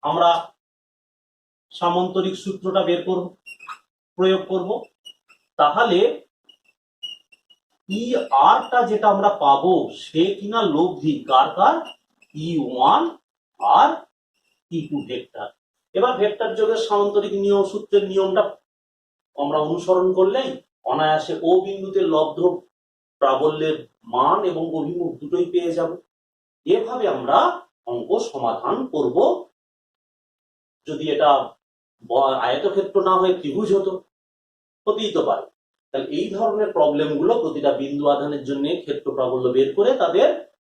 আমরা সামান্তরিক সূত্রটা বের করব, প্রয়োগ করব। তাহলে ER টা যেটা আমরা পাবো সে কিনা লব্ধি কার কার? E1 আর E2 ভেক্টর। এবার ভেক্টর যোগের সামান্তরিক নিয়ম, সূত্রের নিয়মটা আমরা অনুসরণ করলেই অনায়াসে ও বিন্দুতে লব্ধ প্রাবল্যের মান এবং অভিমুখ দুটোই পেয়ে যাব। এভাবে আমরা অঙ্ক সমাধান করব। যদি এটা আয়তক্ষেত্র না হয়ে ত্রিভুজ হতো, হতেই তো পারে। তাহলে এই ধরনের প্রবলেম গুলো প্রতিটা বিন্দু আধানের জন্য ক্ষেত্র প্রাবল্য বের করে তাদের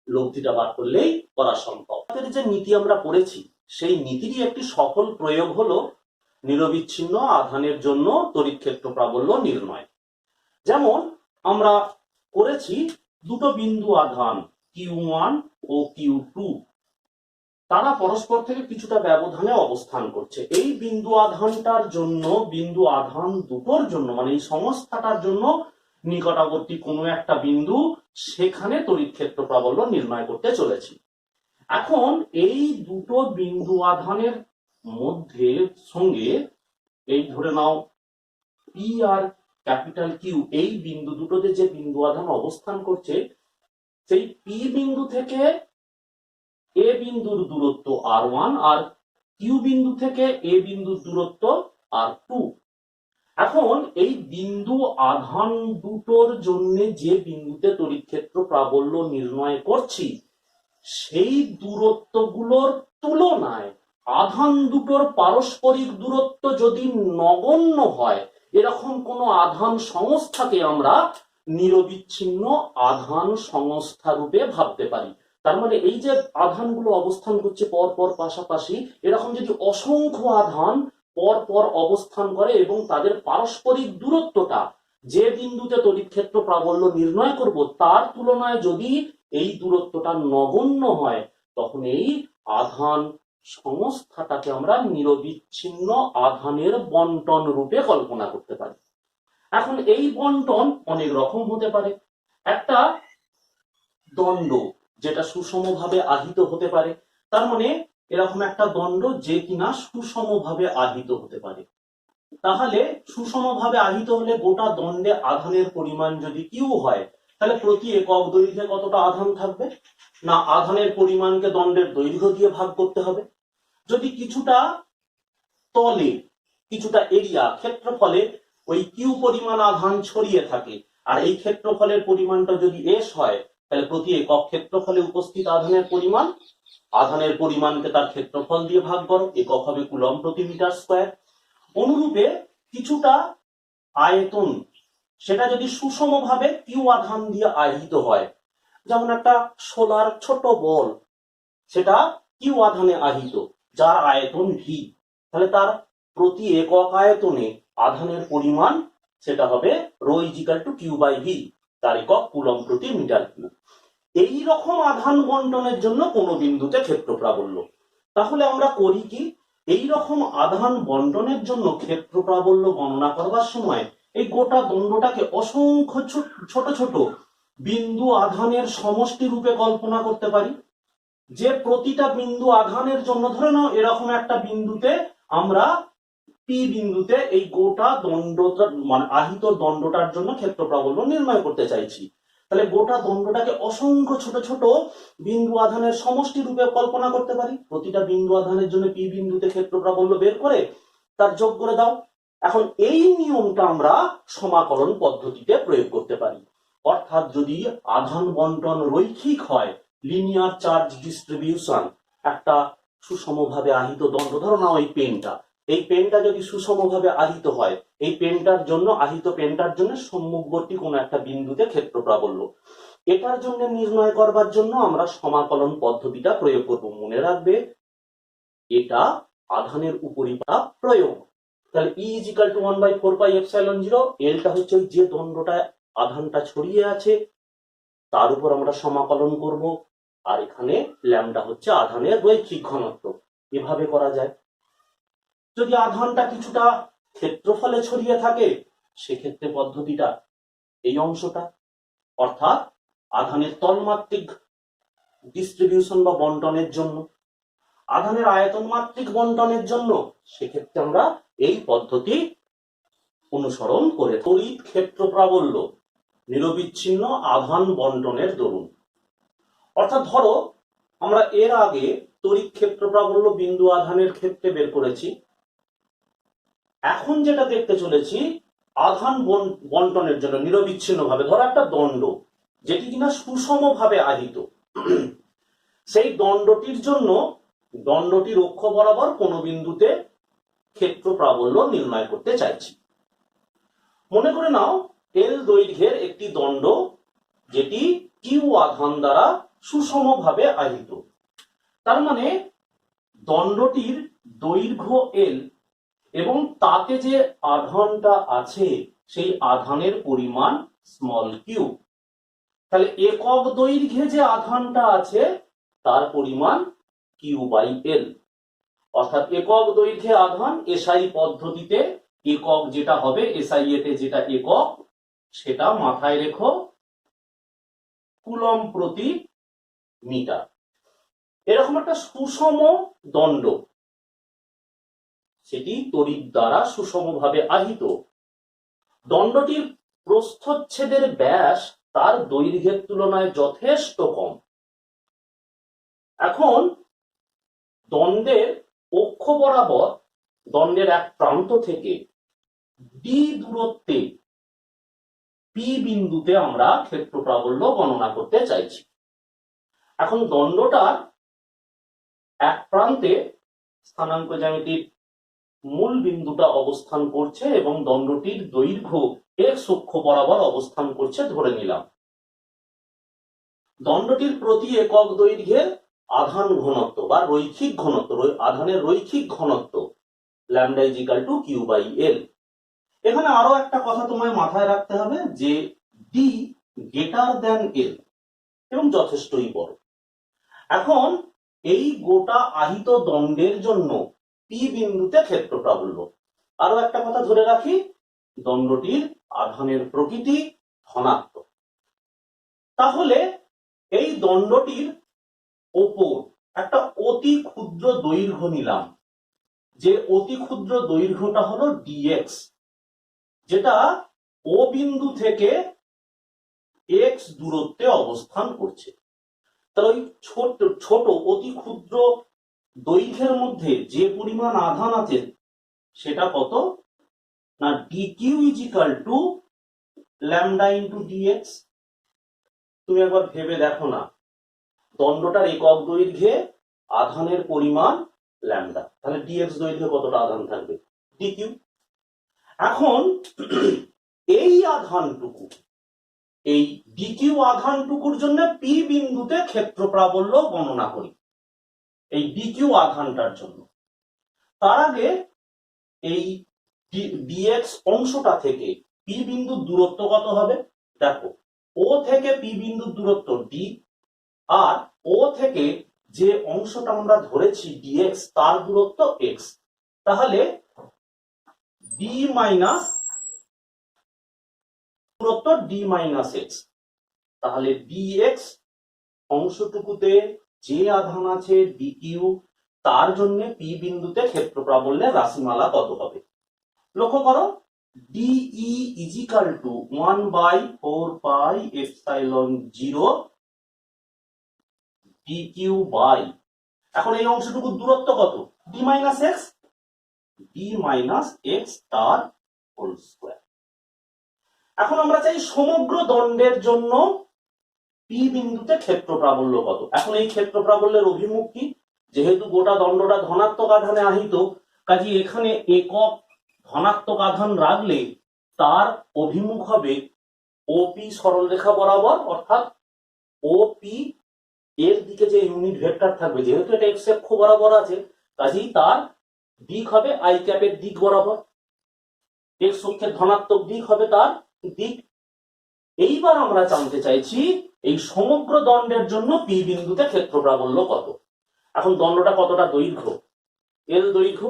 লব্ধিটা বার করলেই করা সম্ভব। যে নীতি আমরা পড়েছি সেই নীতিরই একটি সফল প্রয়োগ হলো নিরবিচ্ছিন্ন আধানের জন্য তড়িৎ ক্ষেত্র প্রাবল্য নির্ণয়। যেমন আমরা করেছি দুটো বিন্দু আধান Q1 ও Q2, তারা পরস্পর থেকে কিছুটা ব্যবধানে অবস্থান করছে। এই বিন্দু আধানটার জন্য, বিন্দু আধান দুটোর জন্য, মানে এই সংস্থাটার জন্য নিকটবর্তী কোনো একটা বিন্দু, সেখানে তড়িৎ ক্ষেত্র প্রাবল্য নির্ণয় করতে চলেছি। এখন এই দুটো বিন্দু আধানের মধ্যে সঙ্গে এই ধরে নাও পি আর ক্যাপিটাল কিউ, এই বিন্দু দুটোতে যে বিন্দু আধান অবস্থান করছে, সেই পি বিন্দু থেকে এ বিন্দুর দূরত্ব R1 আর কিউ বিন্দু থেকে এ বিন্দুর দূরত্ব R2। এখন এই বিন্দু আধান দুটোর জন্য যে বিন্দুতে তড়িৎ ক্ষেত্র প্রাবল্য নির্ণয় করছি, সেই দূরত্বগুলোর তুলনায় আধান দুটোর পারস্পরিক দূরত্ব যদি নগণ্য হয়, এরকম কোন আধান সংস্থাকে আমরা নিরবিচ্ছিন্ন আধান সংস্থা রূপে ভাবতে পারি। তার মানে এই যে আধানগুলো অবস্থান করছে পর পর পাশাপাশি, এরকম যদি অসংখ্য আধান পর পর অবস্থান করে এবং তাদের পারস্পরিক দূরত্বটা যে বিন্দুতে তড়িৎ ক্ষেত্র প্রাবল্য নির্ণয় করব তার তুলনায় যদি এই দূরত্বটা নগণ্য হয়, তখন এই আধান সংস্থাটাকে আমরা নিরবিচ্ছিন্ন আধানের বন্টন রূপে কল্পনা করতে পারি। এখন এই বন্টন অনেক রকম হতে পারে। একটা দণ্ড যেটা সুষমভাবে আহিত হতে পারে, তার মানে এরকম একটা দণ্ড যে কিনা সুষমভাবে আহিত হতে পারে। তাহলে সুষমভাবে আহিত হলে গোটা দণ্ডে আধানের পরিমাণ যদি কিউ হয়, তাহলে প্রতি একক দৈর্ঘ্যে কতটা আধান থাকবে? না, আধানের পরিমাণকে দণ্ডের দৈর্ঘ্য দিয়ে ভাগ করতে হবে। যদি কিছুটা তলে, কিছুটা এরিয়া, ক্ষেত্রফলে ওই কিউ পরিমাণ আধান ছড়িয়ে থাকে, আর এই ক্ষেত্রফলের পরিমাণটা যদি এস হয়, তাহলে প্রতি একক ক্ষেত্রফলে উপস্থিত আধানের পরিমাণ, আধানের পরিমাণকে তার ক্ষেত্রফল দিয়ে ভাগ করো, একক হবে কুলম্ব প্রতি মিটার স্কয়ার। অনুরূপে কিছুটা আয়তন, সেটা যদি সুষমভাবে কিউ আধান দিয়ে আহিত হয়, যেমন একটা সোলার ছোট বল, সেটা কিউ আধানে আহিত, যার আয়তন ভি, তাহলে তার প্রতি একক আয়তনে আধানের পরিমাণ সেটা হবে rho is equal to Q by V, তার একক কুলম্ব প্রতি মিটার কিউব। এই রকম আধান বন্টনের জন্য কোনো বিন্দুতে ক্ষেত্র প্রাবল্য। তাহলে আমরা করি কি, এই রকম আধান বন্টনের জন্য ক্ষেত্র প্রাবল্য গণনা করবার সময় এই গোটা দণ্ডটাকে অসংখ্য ছোট ছোট বিন্দু আধানের সমষ্টি রূপে কল্পনা করতে পারি, যে প্রতিটা বিন্দু আধানের জন্য ধরে নাও এরকম একটা বিন্দুতে আমরা পি বিন্দুতে এই গোটা দণ্ডটা মানে আহিত দণ্ডটার জন্য ক্ষেত্র প্রাবল্য নির্ণয় করতে চাইছি। তাহলে গোটা দণ্ডটাকে অসংখ্য ছোট ছোট বিন্দু আধানের সমষ্টি রূপে কল্পনা করতে পারি। প্রতিটা বিন্দু আধানের জন্য পি বিন্দুতে ক্ষেত্র প্রাবল্য বের করে তার যোগ করে দাও। এখন এই নিয়মটা আমরা সমাকলন পদ্ধতিতে প্রয়োগ করতে পারি। অর্থাৎ যদি আধান বন্টন রৈখিক হয়, লিনিয়ার চার্জ ডিস্ট্রিবিউশন, একটা সুষমভাবে আহিত দণ্ড, ধরো না ওই পেনটা, এই পেনটা যদি সুষমভাবে আহিত হয়, এই পেনটার জন্য আহিত পেনটার জন্য সম্মুখবর্তী কোনো একটা বিন্দুতে ক্ষেত্র প্রাবল্য, এটার জন্য নির্ণয় করবার জন্য আমরা সমাকলন পদ্ধতিটা প্রয়োগ করব। মনে রাখবে এটা আধানের উপরিপাত প্রয়োগ। তাহলে E = 1/4πε0, এলটা হচ্ছে ওই যে দণ্ডটা আধানটা ছড়িয়ে আছে তার উপর আমরা সমাকলন করব, আর এখানে ল্যামডা হচ্ছে আধানের রৈখিক ঘনত্ব। এভাবে করা যায়। যদি আধানটা কিছুটা ক্ষেত্রফলে ছড়িয়ে থাকে সেক্ষেত্রে পদ্ধতিটা এই অংশটা, অর্থাৎ আধানের তলমাত্রিক ডিস্ট্রিবিউশন বা বন্টনের জন্য। আধানের আয়তন মাত্রিক বন্টনের জন্য সেক্ষেত্রে আমরা এই পদ্ধতি অনুসরণ করে তড়িৎ ক্ষেত্র প্রাবল্য নিরবিচ্ছিন্ন আধান বন্টনের দরুন। অর্থাৎ ধরো আমরা এর আগে তড়িৎ ক্ষেত্র প্রাবল্য বিন্দু আধানের ক্ষেত্রে বের করেছি, এখন যেটা দেখতে চলেছি আধান বন্টনের জন্য নিরবিচ্ছিন্ন ভাবে, ধরো একটা দণ্ড যেটি কিনা সুষমভাবে আহিত, সেই দণ্ডটির জন্য দণ্ডটির অক্ষ বরাবর কোন বিন্দুতে ক্ষেত্র প্রাবল্য নির্ণয় করতে চাইছি। মনে করে নাও এল দৈর্ঘ্যের একটি দণ্ড যেটি কিউ আধান দ্বারা সুষমভাবে আহিত। তার মানে দণ্ডটির দৈর্ঘ্য এল এবং তাতে যে আধানটা আছে সেই আধানের পরিমাণ স্মল কিউ। তাহলে একক দৈর্ঘ্যে যে আধানটা আছে তার পরিমাণ Q/L। অর্থাৎ একক দৈর্ঘ্যে আধান এসআই পদ্ধতিতে একক যেটা হবে, এসআই এতে যেটা একক সেটা মাথায় রেখো কুলম্ব প্রতি মিটার। এরকম একটা সুষম দণ্ড, সেটি তড়িৎ দ্বারা সুষমভাবে আহিত। দণ্ডটির প্রস্থচ্ছেদের ব্যাস তার দৈর্ঘ্যের তুলনায় যথেষ্ট কম। এখন দণ্ডের অক্ষ বরাবর দণ্ডের এক প্রান্ত থেকে ডি দূরত্বে পি বিন্দুতে আমরা ক্ষেত্র প্রাবল্য গণনা করতে চাইছি। এখন দণ্ডটার এক প্রান্তে স্থানাঙ্ক জ্যামিতির মূল বিন্দুটা অবস্থান করছে এবং দণ্ডটির দৈর্ঘ্য এক্স অক্ষ বরাবর অবস্থান করছে ধরে নিলাম। দণ্ডটির প্রতি একক দৈর্ঘ্যের আধান ঘনত্ব বা রৈখিক ঘনত্ব, আধানের রৈখিক ঘনত্ব ল্যামডা = Q/L। এখানে আরো একটা কথা তোমায় মাথায় রাখতে হবে যে ডি > L এবং যথেষ্টই বড়। এখন এই গোটা আহিত দণ্ডের জন্য পি বিন্দুতে ক্ষেত্র প্রাবল্য। আরো একটা কথা ধরে রাখি, দণ্ডটির আধানের প্রকৃতি ধনাত্মক। তাহলে এই দণ্ডটির ওপর একটা অতি ক্ষুদ্র দৈর্ঘ্য নিলাম, যে অতি ক্ষুদ্র দৈর্ঘ্যটা হলো dx, যেটা ও বিন্দু থেকে x দূরত্বে অবস্থান করছে। তাহলে ওই ছোট অতি ক্ষুদ্র দৈর্ঘ্যের মধ্যে যে পরিমাণ আধান আছে সেটা কত না dq = ল্যামডা × dx। তুমি একবার ভেবে দেখো না, দণ্ডটার একক দৈর্ঘ্যে আধানের পরিমাণ ল্যামডা, তাহলে dx দৈর্ঘ্যে কতটা আধান থাকবে dq। এখন এই আধানটুকু, এই dq আধানটুকুর জন্য পি বিন্দুতে ক্ষেত্র প্রাবল্য গণনা করি এই dq আধানটার জন্য। তার আগে এই dx অংশটা থেকে পি বিন্দুর দূরত্ব কত হবে দেখো, ও থেকে পি বিন্দুর দূরত্ব d, আর ও থেকে যে অংশটা আমরা ধরেছি dx তার দূরত্ব x। তাহলে d - দূরত্ব d - x, তাহলে ডিএক্স অংশটুকুতে যে আধান আছে ডিকিউ, তার জন্য পি বিন্দুতে ক্ষেত্র প্রাবল্যের রাশিমালা কত হবে? লক্ষ্য করো, D E is equal to 1/4πε0 D Q by, এখন এই অংশটুকুর দূরত্ব কত? ডি মাইনাস এক্স তার হোল স্কয়ার। এখন আমরা চাই সমগ্র দণ্ডের জন্য পি বিন্দুতে ক্ষেত্র প্রাবল্য কত। এখন এই ক্ষেত্র প্রাবল্যের অভিমুখ কি? যেহেতু গোটা দণ্ডটা ধনাত্মক আধানে আহিত, কাজে এখানে একক ধনাত্মক আধান রাখলে তার অভিমুখ হবে ওপি সরলরেখা বরাবর, অর্থাৎ ওপি এর দিকে যে ইউনিট ভেক্টর থাকবে, যেহেতু এটা এক্স অক্ষ বরাবর আছে, কাজেই তার দিক হবে আই ক্যাপের দিক বরাবর, এক্স অক্ষের ধনাত্মক দিক হবে তার দিক। এইবার আমরা জানতে চাইছি এই সমগ্র দণ্ডের জন্য পি বিন্দুতে ক্ষেত্র প্রাবল্য কত। এখন দণ্ডটা কতটা দৈর্ঘ্য? এল দৈর্ঘ্য।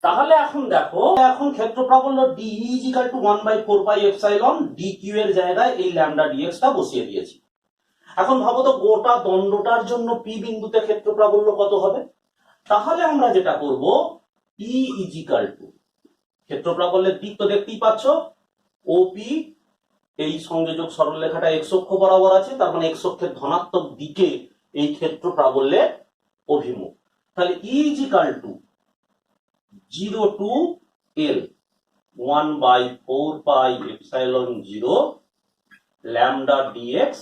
তাহলে এখন দেখো, এখন ক্ষেত্র প্রাবল্য ডি ইজিক্যাল টু 1/4πε ডিকিউ এর জায়গায় এই ল্যামডা ডিএক্স টা বসিয়ে দিয়েছি। এখন ভাবো তো গোটা দণ্ডটার জন্য পি বিন্দুতে ক্ষেত্র প্রাবল্য কত হবে? তাহলে আমরা যেটা করব, ই ইজিক্যাল টু, ক্ষেত্র প্রাবল্যের দিক তো দেখতেই পাচ্ছ, ওপি এই সংযোজক সরলরেখাটা এক্স অক্ষ বরাবর আছে, তার মানে এক্স অক্ষের ধনাত্মক দিকে এই ক্ষেত্র প্রাবল্যের অভিমুখ। তাহলে ই is equal two 0 to L 1/4πε0 lambda dx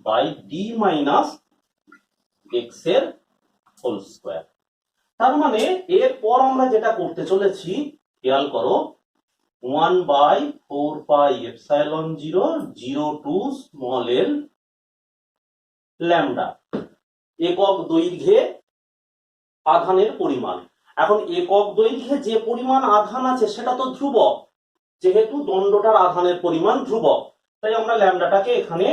by d minus x এর হোল স্কয়ার। তার মানে এরপর আমরা যেটা করতে চলেছি, খেয়াল করো, 1/4πε0 0 to small l ল্যামডা একক দৈর্ঘ্যে আধানের পরিমাণ। এখন একক দৈর্ঘ্যে যে পরিমাণ আধান আছে সেটা তো ধ্রুবক, যেহেতু দণ্ডটার আধানের পরিমাণ ধ্রুবক, তাই আমরা ল্যামডাটাকে এখানে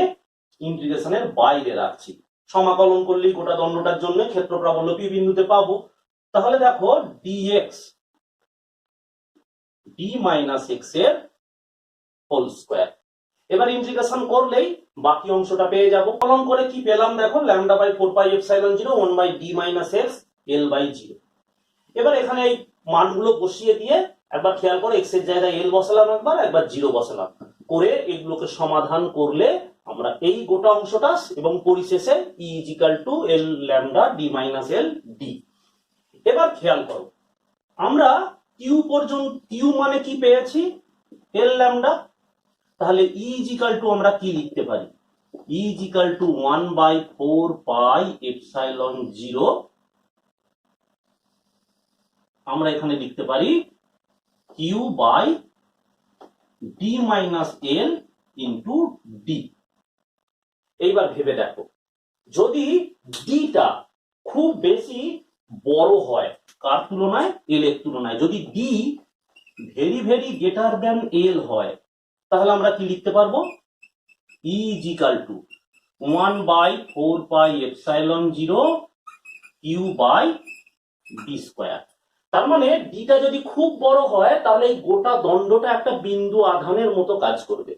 ইন্টিগ্রেশনের বাইরে রাখছি। সমাকলন করলেই গোটা দণ্ডটার জন্য ক্ষেত্র প্রাবল্য পি বিন্দুতে পাবো। তাহলে দেখো ডিএক্স ডি মাইনাস এক্স এর হোল স্কয়ার। এবার ইন্টিগ্রেশন করলেই বাকি অংশটা পেয়ে যাব। কলন করে কি পেলাম দেখো, lambda by 4πε0 1/d minus X L by 0। এবার এখানে এই মানগুলো বসিয়ে দিয়ে একবার খেয়াল করে, এক্স এর জায়গায় এল বসালাম, একবার 0 বসালাম, করে এগুলোকে সমাধান করলে আমরা এই গোটা অংশটা এবং পরিশেষে E is equal to L lambda D minus L D. এবার খেয়াল করো, আমরা কিউ পর্যন্ত, কিউ মানে কি পেয়েছি? এল ল্যামডা। তাহলে ই ইজিক্যাল টু আমরা কি লিখতে পারি? ই ইজিক্যাল টু 1/4πε0 আমরা এখানে লিখতে পারি Q by D minus L into D. এইবার ভেবে দেখো, যদি ডিটা খুব বেশি বড় হয়, কার তুলনায়? এল এর তুলনায়। যদি D very very greater than L হয়, তাহলে আমরা কি লিখতে পারবো? E is equal to 1/4πε0 Q by D square. তার মানে ডিটা যদি খুব বড় হয়, তাহলে এই গোটা দণ্ডটা একটা বিন্দু আধানের মতো কাজ করবে।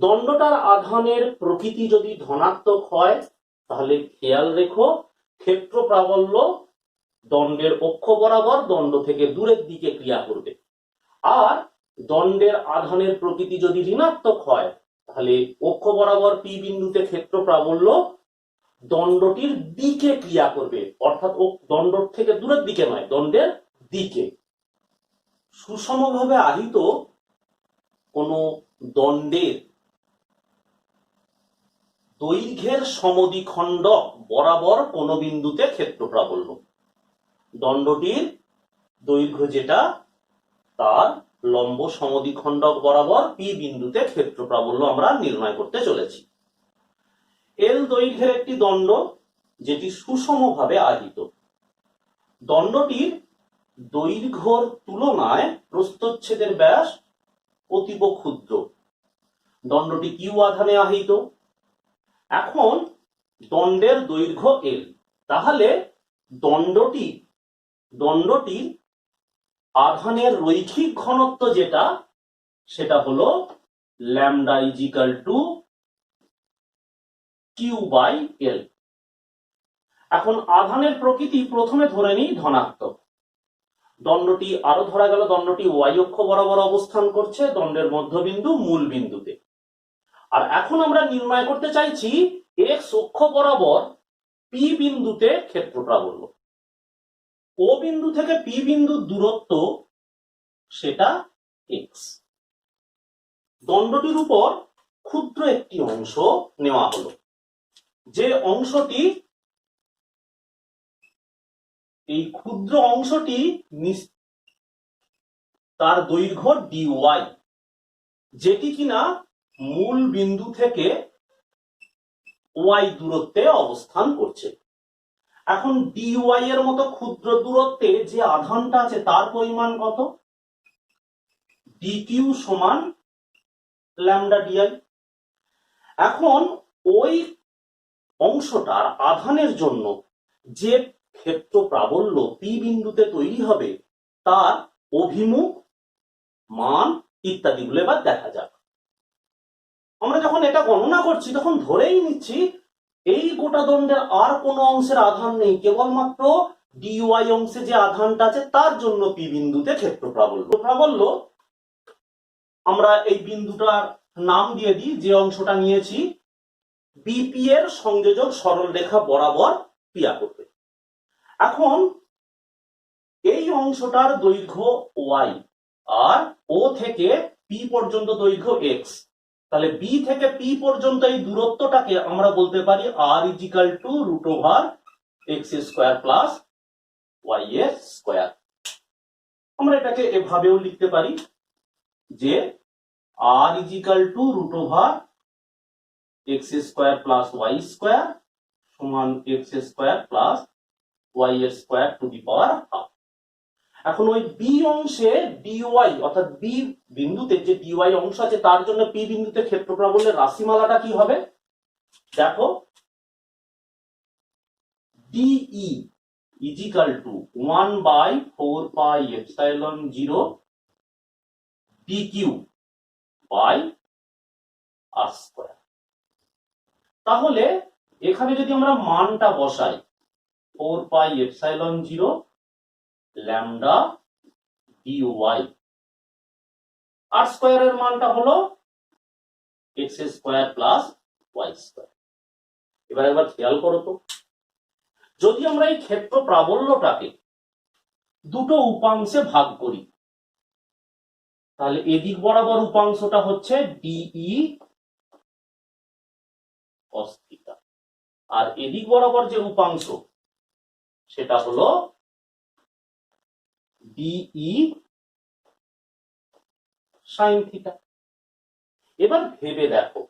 দণ্ডটার আধানের প্রকৃতি যদি ধনাত্মক হয়, তাহলে খেয়াল রেখো ক্ষেত্র প্রাবল্য দণ্ডের অক্ষ বরাবর দণ্ড থেকে দূরের দিকে ক্রিয়া করবে। আর দণ্ডের আধানের প্রকৃতি যদি ঋণাত্মক হয়, তাহলে অক্ষ বরাবর পি বিন্দুতে ক্ষেত্র প্রাবল্য দণ্ডটির দিকে ক্রিয়া করবে, অর্থাৎ দণ্ড থেকে দূরের দিকে নয়, দণ্ডের দিকে। সুষমভাবে আহিত কোন দণ্ডের দৈর্ঘ্যের সমদ্বিখণ্ডক বরাবর কোন বিন্দুতে ক্ষেত্র প্রাবল্য, দণ্ডটির দৈর্ঘ্য যেটা, তার লম্ব সমদ্বিখণ্ডক বরাবর পি বিন্দুতে ক্ষেত্র প্রাবল্য আমরা নির্ণয় করতে চলেছি। এল দৈর্ঘ্যের একটি দণ্ড যেটি সুষমভাবে আহিত, দণ্ডটির দৈর্ঘ্যর তুলনায় প্রস্থচ্ছেদের ব্যাস অতীব ক্ষুদ্র, দণ্ডটি কিউ আধানে আহিত। এখন দণ্ডের দৈর্ঘ্য এল, তাহলে দণ্ডটির আধানের রৈখিক ঘনত্ব যেটা, সেটা হলো lambda is equal to Q by L. এখন আধানের প্রকৃতি প্রথমে ধরে নিই ধনাত্মক। দণ্ডটি আরো ধরা গেল, দণ্ডটি ওয়াই অক্ষ বরাবর অবস্থান করছে, দণ্ডের মধ্যবিন্দু মূল বিন্দুতে। আর এখন আমরা নির্ণয় করতে চাইছি এক্স অক্ষ বরাবর পি বিন্দুতে ক্ষেত্র প্রাবল্য। ও বিন্দু থেকে পি বিন্দুর দূরত্ব সেটা এক্স। দণ্ডটির উপর ক্ষুদ্র একটি অংশ নেওয়া হলো, যে অংশটি, এই ক্ষুদ্র অংশটি তার দৈর্ঘ্য ডিওয়াই, যেটি কিনা মূল বিন্দু থেকে ওয়াই দূরত্বে অবস্থান করছে। এখন ডিওয়াই এর মতো ক্ষুদ্র দূরত্বে যে আধানটা আছে তার পরিমাণ কত? ডিকিউ সমান ল্যামডা ডিআই। এখন ওই অংশটার আধানের জন্য যে ক্ষেত্র প্রাবল্য পি বিন্দুতে তৈরি হবে তার অভিমুখ, মান ইত্যাদিগুলো এবার দেখা যাক। আমরা যখন এটা গণনা করছি তখন ধরেই নিচ্ছি এই গোটা দণ্ডের আর কোনো অংশের আধান নেই, কেবলমাত্র ডিওয়াই অংশে যে আধানটা আছে তার জন্য পি বিন্দুতে ক্ষেত্র প্রাবল্য আমরা এই বিন্দুটার নাম দিয়ে দিই, যে অংশটা নিয়েছি বিপি এর সংযোজক সরল রেখা বরাবর ক্রিয়া করবে। এখন এই অংশটার দৈর্ঘ্য ওয়াই আর ও থেকে পি পর্যন্ত দৈর্ঘ্য এক্স, তাহলে বি থেকে পি পর্যন্ত এই দূরত্বটাকে আমরা বলতে পারি R is equal to root over X square plus Y এর স্কোয়ার। আমরা এটাকে এভাবেও লিখতে পারি যে R is equal to root over X square plus Y square সমান এক্স স্কোয়ার প্লাস ওয়াই এর square to the power half. এখন ওই বি অংশে ডিওয়াই অর্থাৎ বি বিন্দুতে যে ডিওয়াই অংশ আছে তার জন্য পি বিন্দুতে ক্ষেত্র প্রাবল্যের রাশিমালাটা কি হবে? দেখো, D E is equal to 1/4πε0 D Q by R square. তাহলে এখানে যদি আমরা মানটা বসাই 4πε0 ল্যামডা ডিওয়াই, আর স্কোয়ারের মানটা হলো X square plus Y square. এবার খেয়াল করো তো, যদি আমরা এই ক্ষেত্র প্রাবল্যটাকে দুটো উপাংশে ভাগ করি তাহলে এদিক বরাবর উপাংশটা হচ্ছে ডিই cos থিটা, আর এদিক বরাবর যে উপাংশ সেটা হলো ডিই sin থিটা। এবার ভেবে দেখো,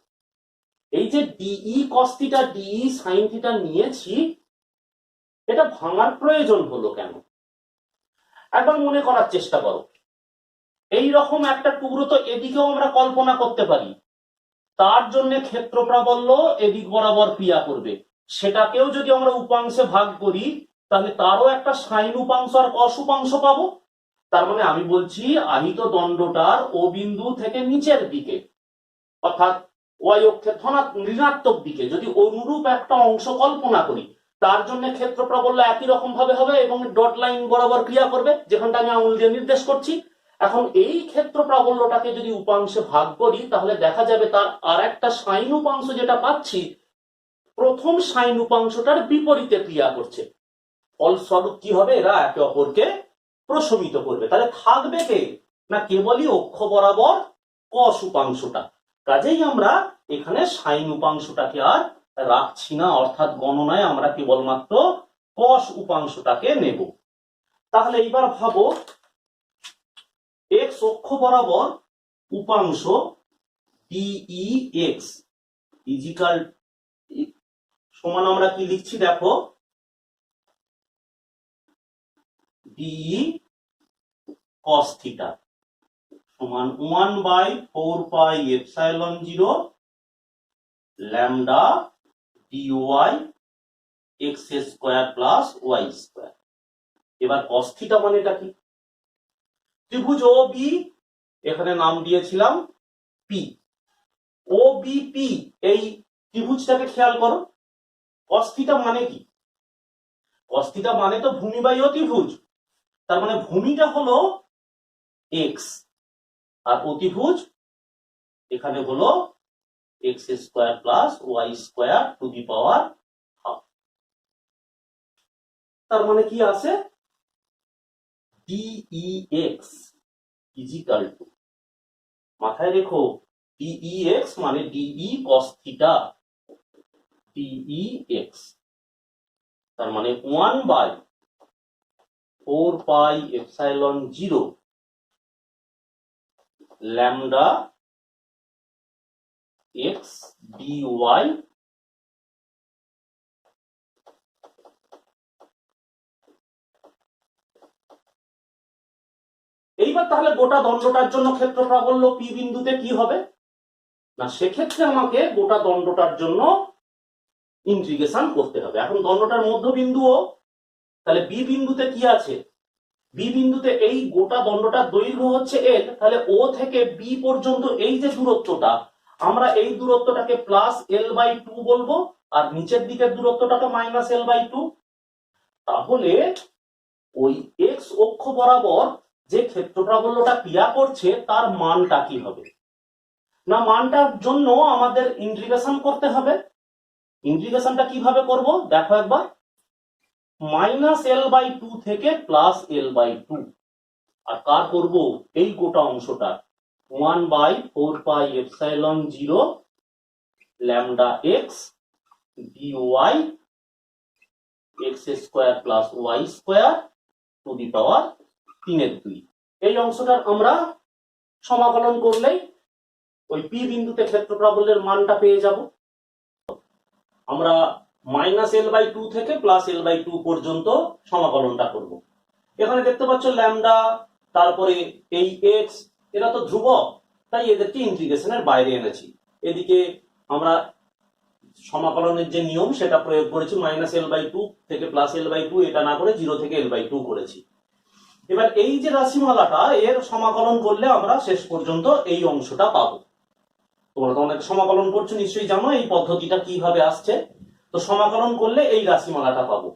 এই যে d E cos theta d E sin theta নিয়েছি, এটা ভাঙার প্রয়োজন হলো কেন? একবার মনে করার চেষ্টা করো। এই রকম একটা টুকরো তো এদিকেও আমরা কল্পনা করতে পারি, তার জন্য ক্ষেত্র প্রাবল্য এদিক বরাবর ক্রিয়া করবে, সেটাকেও যদি আমরা উপাংশে ভাগ করি তাহলে তারও একটা সাইন উপাংশ আর কস উপাংশ পাবো। তার মানে আমি বলছি আহিত দণ্ডটার ও বিন্দু থেকে নিচের দিকে অর্থাৎ ওয়াই অক্ষের ঋণাত্মক দিকে যদি অনুরূপ একটা অংশ কল্পনা করি তার জন্য ক্ষেত্র প্রাবল্য একই রকম ভাবে হবে এবং ডট লাইন বরাবর ক্রিয়া করবে, যেখানটা আমি আঙুল দিয়ে নির্দেশ করছি। এখন এই ক্ষেত্র প্রাবল্যটাকে যদি উপাংশে ভাগ করি তাহলে দেখা যাবে তার আর একটা সাইন উপাংশ যেটা পাচ্ছি প্রথম সাইন উপাংশটার বিপরীতে ক্রিয়া করছে। ফলস্বরূপ কি হবে? এরা একে অপরকে প্রশমিত করবে। তাহলে থাকবে কে না কেবলই অক্ষ বরাবর কস উপাংশটা। কাজেই আমরা এখানে সাইন উপাংশটাকে আর রাখছি না, অর্থাৎ গণনায় আমরা কেবলমাত্র কস উপাংশটাকে নেব। তাহলে এইবার ভাবো, এক্স অক্ষ বরাবর উপাংশ ডিই এক্স ইজিক্যাল সমান আমরা কি লিখছি দেখো, ডিই cos থিটা সমান 1/4πε0 lambda D Y X square plus Y square. এবার cos থিটা মানেটা কি? ত্রিভুজ ও বি, এখানে নাম দিয়েছিলাম পি, ও বি পি, এই ত্রিভুজটাকে খেয়াল করো, cos থিটা মানে কি? cos থিটা মানে তো ভূমি বাই অতিভুজ, তার মানে ভূমিটা হলো এক্স আর অতিভুজ এখানে হলো X square plus Y square to the power half. তার মানে কি আছে, dEx ইজিক্যাল টু, মাথায় রেখো dEx মানে dE cos থিটা, dEx তার মানে 1/4πε0 ল্যামডা x dy। এইবার তাহলে গোটা দণ্ডটার জন্য ক্ষেত্র প্রাবল্য পি বিন্দুতে কি হবে না, সেক্ষেত্রে আমাকে গোটা দণ্ডটার জন্য ইন্টিগ্রেশন করতে হবে। এখন দণ্ডটার মধ্যবিন্দুও তাহলে বি বিন্দুতে কি আছে, বি বিন্দুতে এই গোটা দণ্ডটার দৈর্ঘ্য হচ্ছে এল, তাহলে ও থেকে বি পর্যন্ত এই যে দূরত্বটা, আমরা এই দূরত্বটাকে প্লাস এল বাই টু বলবো আর নিচের দিকের দূরত্বটাকে মাইনাস এল বাই টু। তাহলে ওই এক্স অক্ষ বরাবর যে ক্ষেত্র প্রাবল্যটা ক্রিয়া করছে তার মানটা কি হবে না, মানটার জন্য আমাদের ইন্টিগ্রেশন করতে হবে। ইন্টিগ্রেশনটা কিভাবে করব দেখো একবার, মাইনাস এল বাই টু থেকে প্লাস এল বাই টু, আর কার করব এই গোটা অংশটা 1/4πε0 lambda X D Y X square plus Y square to the power 3/2। এই অংশটার আমরা সমাকলন করলেই ওই পি বিন্দুতে ক্ষেত্র প্রাবল্যের মানটা পেয়ে যাব। আমরা মাইনাস এল বাই টু থেকে প্লাস এল বাই টু পর্যন্ত সমাকলনটা করব। এখানে দেখতে পাচ্ছ ল্যামডা, তারপরে এই এক্স, এরা তো ধ্রুবক, তাই এদেরকে ইন্টিগ্রেশনের বাইরে এনেছি। এদিকে আমরা সমাকলনের যে নিয়ম সেটা প্রয়োগ করেছি, মাইনাস এল বাই টু থেকে প্লাস এল বাই টু, এটা না করে 0 থেকে এল বাই টু করেছি। এবার এই যে রাশিমালাটা এর সমাকলন করলে আমরা শেষ পর্যন্ত এই অংশটা পাবো। তোমরা তো অনেক সমাকলন করছো, নিশ্চয়ই জানো এই পদ্ধতিটা কিভাবে আসছে। তো সমাকলন করলে এই রাশিমালাটা পাবো।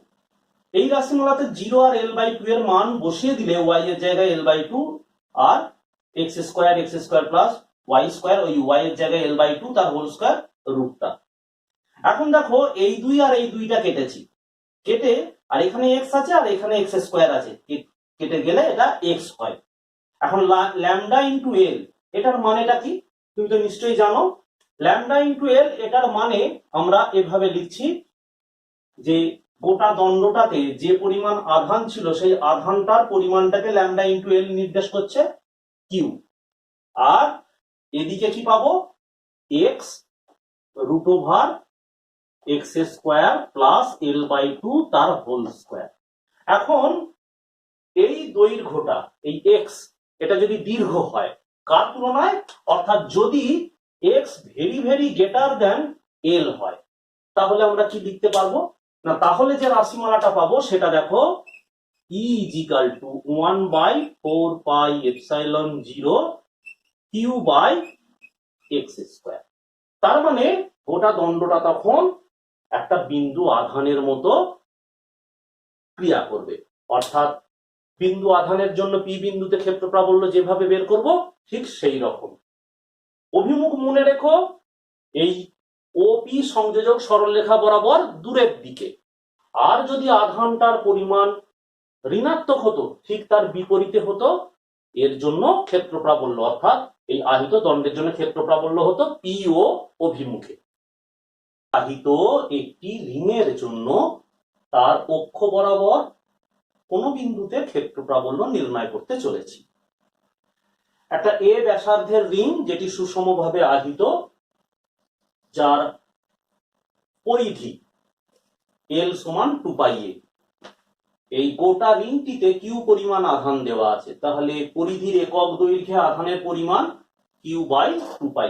এই রাশিমালাতে 0 আর এল বাই টু এর মান বসিয়ে দিলে ওয়াই এর জায়গায় এল বাই টু আর X square plus Y square, ওই ওয়াই এর জায়গায় এল বাই টু তার হোল স্কোয়ার রুটটা। এখন দেখো এই দুই আর এই দুইটা কেটেছি, কেটে আর এখানে এক্স আছে আর এখানে এক্স স্কোয়ার আছে, কেটে গেলে এটা এক্স হয়। এখন ল্যামডা ইন্টু এল এটার মানেটা কি তুমি তো নিশ্চয়ই জানো। ল্যামডা ইন্টু এল এটার মানে আমরা এভাবে লিখছি যে গোটা দণ্ডটাতে যে পরিমাণ আধান ছিল সেই আধানটার পরিমাণটাকে ল্যামডা ইন্টু এল নির্দেশ করছে কিউ, আর এদিকে কি পাবো X root over X square plus L by two তার হোল স্কোয়ার। এখন এই দৈর্ঘ্যটা এই এক্স এটা যদি দীর্ঘ হয় কার তুলনায়, অর্থাৎ যদি X very very greater than L হয়, তাহলে আমরা কি লিখতে পারবো না, তাহলে যে রাশিমালাটা পাবো সেটা দেখো E is equal to 1/4πε0 Q by X square. তার মানে গোটা দণ্ডটা তখন একটা বিন্দু আধানের মতো ক্রিয়া করবে, অর্থাৎ বিন্দু আধানের জন্য পি বিন্দুতে ক্ষেত্র প্রাবল্য যেভাবে বের করব ঠিক সেই রকম। অভিমুখ মনে রেখো, এই ওপি সংযোজক সরলরেখা বরাবর দূরের দিকে, আর যদি আধানটার পরিমাণ ঋণাত্মক হতো ঠিক তার বিপরীতে হতো এর জন্য ক্ষেত্র প্রাবল্য, অর্থাৎ এই আহিত দণ্ডের জন্য ক্ষেত্র প্রাবল্য হতো পি ও অভিমুখে। আহিত একটি রিংয়ের জন্য তার অক্ষ বরাবর কোন বিন্দুতে ক্ষেত্র প্রাবল্য নির্ণয় করতে চলেছি। একটা এ ব্যাসার্ধের রিং যেটি সুষমভাবে আহিত, যার পরিধি এল সমান 2πa, এই গোটা রিংটিতে কিউ পরিমাণ আধান দেওয়া আছে, তাহলে পরিধির একক দৈর্ঘ্যে আধানের পরিমাণ কিউ বাই 2πa।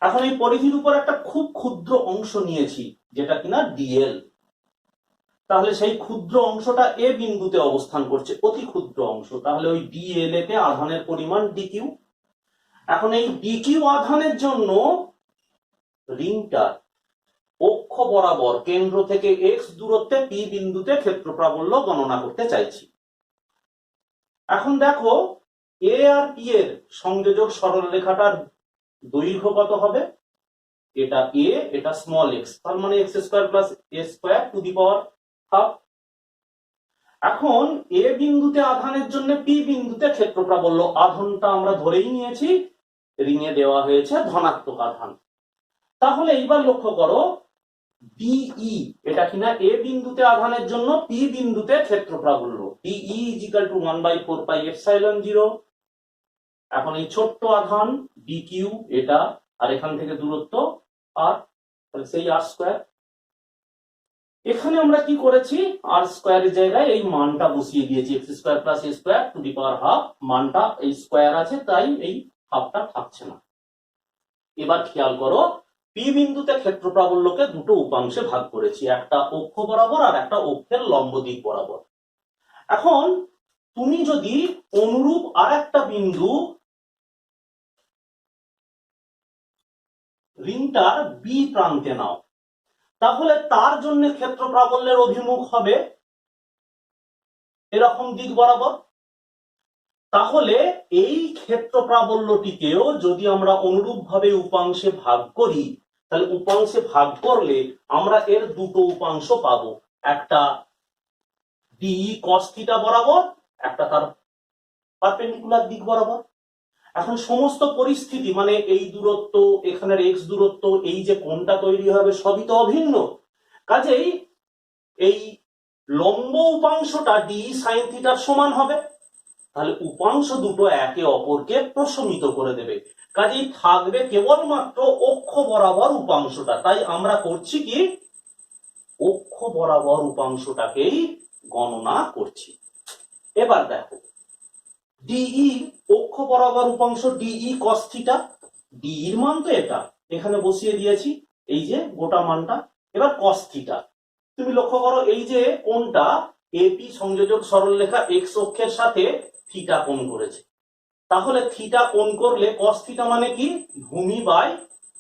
এখন এই পরিধির উপর একটা খুব ক্ষুদ্র অংশ নিয়েছি যেটা কিনা ডিএল, তাহলে সেই ক্ষুদ্র অংশটা এ বিন্দুতে অবস্থান করছে, অতি ক্ষুদ্র অংশ, তাহলে ওই ডিএল তে আধানের পরিমাণ ডিকিউ। এখন এই ডিকিউ আধানের জন্য রিংটার অক্ষ বরাবর কেন্দ্র থেকে এক্স দূরত্বে পি বিন্দুতে ক্ষেত্র প্রাবল্য গণনা করতে চাইছি। এখন দেখো এ আর পি এর সংযোজক সরলরেখাটার দৈর্ঘ্য কত হবে? এটা এ, এটা স্মল এক্স, তার মানে x square plus A square to the power half. এখন এ বিন্দুতে আধানের জন্য পি বিন্দুতে ক্ষেত্র প্রাবল্য, আধানটা আমরা ধরেই নিয়েছি, রিং এ দেওয়া হয়েছে ধনাত্মক আধান। তাহলে এইবার লক্ষ্য করো ডিই, এটা কিনা এ বিন্দুতে আধানের জন্য পি বিন্দুতে ক্ষেত্র প্রাবল্য, D E is equal to 1/4 pi epsilon 0। এখন এই ছোট্ট আধান ডিকিউ এটা, আর এখান থেকে দূরত্ব আর, তাহলে সেই আর স্কয়ার। এখানে আমরা কি করেছি, আর স্কয়ারের জায়গায় এই মানটা বসিয়ে দিয়েছি, x square plus A square to the power half. মানটা এই স্কয়ার আছে তাই এই হাফটা থাকছে না। এবার খেয়াল করো পি বিন্দুতে ক্ষেত্র প্রাবল্যকে দুটো উপাংশে ভাগ করেছি, একটা অক্ষ বরাবর আর একটা অক্ষের লম্ব দিক বরাবর। এখন তুমি যদি অনুরূপ আর একটা বিন্দু রিংটার বি প্রান্তে নাও, তাহলে তার জন্য ক্ষেত্র প্রাবল্যের অভিমুখ হবে এরকম দিক বরাবর। তাহলে এই ক্ষেত্র প্রাবল্যটিকেও যদি আমরা অনুরূপ ভাবে উপাংশে ভাগ করি, তাহলে উপাংশে ভাগ করলে আমরা এর দুটো উপাংশ পাবো, একটা ডি কস থিটা বরাবর, একটা তার পারপেন্ডিকুলার দিক বরাবর। এখন সমস্ত পরিস্থিতি মানে এই দূরত্ব, এখানের এক্স দূরত্ব, এই যে কোণটা তৈরি হবে সবই তো অভিন্ন, কাজেই এই লম্ব উপাংশটা ডি সাইন থিটার সমান হবে। তাহলে উপাংশ দুটো একে অপরকে প্রশমিত করে দেবে, কাজেই থাকবে কেবলমাত্র অক্ষ বরাবর উপাংশটা। তাই আমরা করছি কি, অক্ষ বরাবর উপাংশটাকেই গণনা করছি। এবার দেখো ডিই অক্ষ বরাবর উপাংশ ডিই কস থিটা, ডি এর মান তো এটা এখানে বসিয়ে দিয়েছি, এই যে গোটা মানটা। এবার কস থিটা, তুমি লক্ষ্য করো এই যে কোণটা এপি সংযোজক সরলরেখা এক্স অক্ষের সাথে থিটা কোণ করেছে, তাহলে থিটা কোণ করলে কস থিটা মানে কি, ভূমি বাই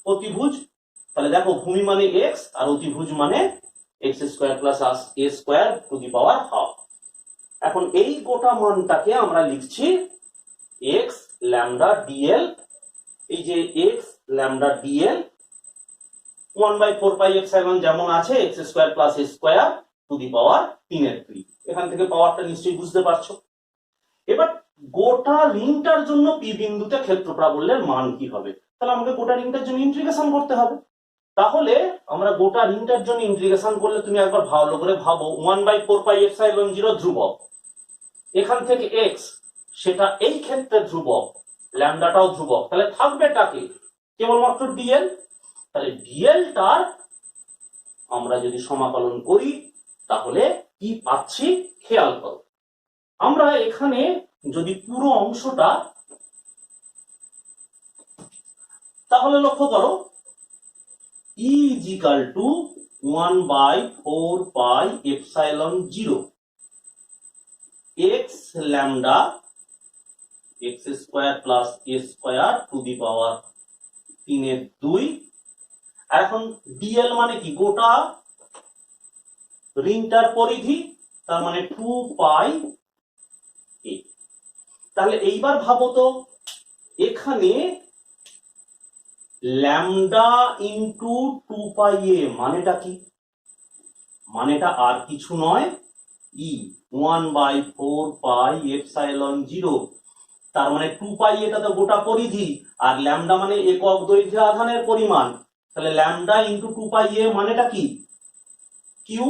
অতিভুজ। তাহলে দেখো ভূমি মানে এক্স আর অতিভুজ মানে x square plus A square to the power half. এখন এই গোটা মানটাকে আমরা লিখছি এক্স ল্যামডা ডিএল, এই যে X lambda D L 1/4 pi epsilon যেমন আছে X square plus A square to the power 3/3। এখান থেকে পাওয়ারটা নিশ্চয়ই বুঝতে পারছো। এবার গোটা রিংটার জন্য পি বিন্দুতে ক্ষেত্র প্রাবল্যের মান কি হবে, তাহলে আমাকে গোটা রিংটার জন্য ইন্টিগ্রেশন করতে হবে। তাহলে আমরা গোটা রিংটার জন্য ইন্টিগ্রেশন করলে তুমি একবার ভালো করে ভাবো, 1/4 পাই এপসাইলন 0 ধ্রুবক, এখান থেকে এক্স সেটা এই ক্ষেত্রে ধ্রুবক, ল্যামডাটাও ধ্রুবক, তাহলে থাকবেটাকে কেবলমাত্র ডিএল। তাহলে ডিএলটার আমরা যদি সমাকলন করি তাহলে কি পাচ্ছি খেয়াল করো। আমরা এখানে যদি পুরো অংশটা, তাহলে লক্ষ্য করো E is equal to 1/4 pi epsilon 0 X lambda X square plus A square to the power 3/2। আর এখন ডিএল মানে কি, গোটা রিংটার পরিধি, তার মানে 2 পাই। তাহলে এইবার ভাবো তো এখানে ল্যামডা ইন্টু 2 পাই এ মানেটা কি, মানেটা আর কিছু নয় ই 1/4 পাই এপসাইলন 0, তার মানে 2 পাই এটা তো গোটা পরিধি, আর ল্যামডা মানে একক দৈর্ঘ্যে আধানের পরিমাণ, তাহলে ল্যামডা ইন্টু 2 পাই এ মানেটা কি কিউ,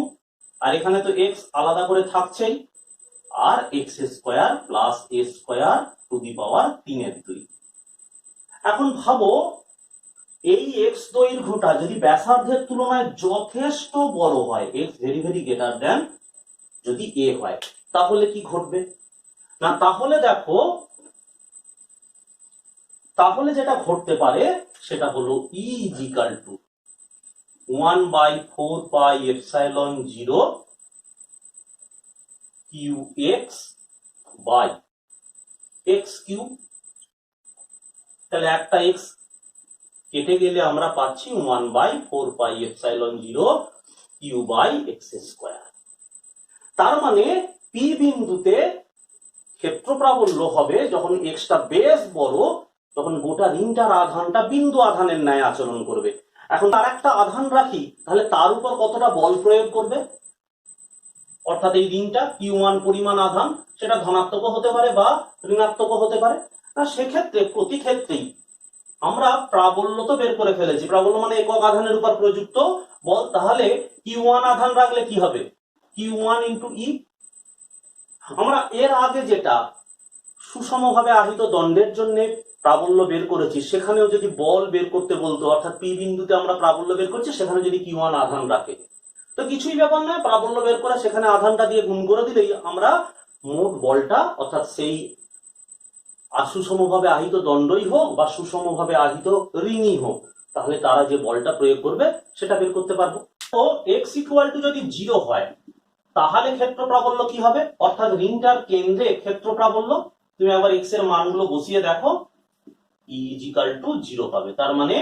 আর এখানে তো এক্স আলাদা করে থাকছেই, আর X square plus A square to the power 3/2। এখন ভাবো এই এক্স দৈর্ঘ্যটা যদি ব্যাসার্ধের তুলনায় যথেষ্ট বড় হয়, x very very greater than যদি এ হয়, তাহলে কি ঘটবে না, তাহলে দেখো তাহলে যেটা ঘটতে পারে সেটা হলো E is equal to 1/4 pi epsilon 0 Q X by X Q. তাহলে একটা এক্স কেটে গেলে আমরা পাচ্ছি 1/4πε0 q/x²। তার মানে পি বিন্দুতে ক্ষেত্র প্রাবল্য হবে যখন এক্সটা বেশ বড়, তখন গোটা রিংটার আধানটা বিন্দু আধানের ন্যায় আচরণ করবে। এখন তার একটা আধান রাখি, তাহলে তার উপর কতটা বল প্রয়োগ করবে, অর্থাৎ এই রিংটা Q1 পরিমাণ আধান, সেটা ধনাত্মক হতে পারে বা ঋণাত্মক হতে পারে। আর সেক্ষেত্রে প্রতি ক্ষেত্রেই আমরা প্রাবল্য তো বের করে ফেলেছি, প্রাবল্য মানে একক আধানের উপর প্রযুক্ত বল। তাহলে Q1 আধান রাখলে কি হবে, Q1 × E। আমরা এর আগে যেটা সুষমভাবে আহিত দণ্ডের জন্য প্রাবল্য বের করেছি, সেখানেও যদি বল বের করতে বলতো, অর্থাৎ পি বিন্দুতে আমরা প্রাবল্য বের করছি, সেখানে যদি Q1 আধান রাখে তো কিছুই ব্যাপার নয়, প্রাবল্য বের করে সেখানে আধানটা দিয়ে গুণ করে দিলেই আমরা মোট বলটা, অর্থাৎ সেই সুষমভাবে আহিত দণ্ডই হোক বা সুষমভাবে আহিত রিংই হোক, তাহলে তারা যে বলটা প্রয়োগ করবে সেটা বের করতে পারবো। তো x = যদি 0 হয় তাহলে ক্ষেত্র প্রাবল্য কি হবে, অর্থাৎ রিংটার কেন্দ্রে ক্ষেত্র প্রাবল্য, তুমি আবার x এর মানগুলো বসিয়ে দেখো, E = 0 পাবে। তার মানে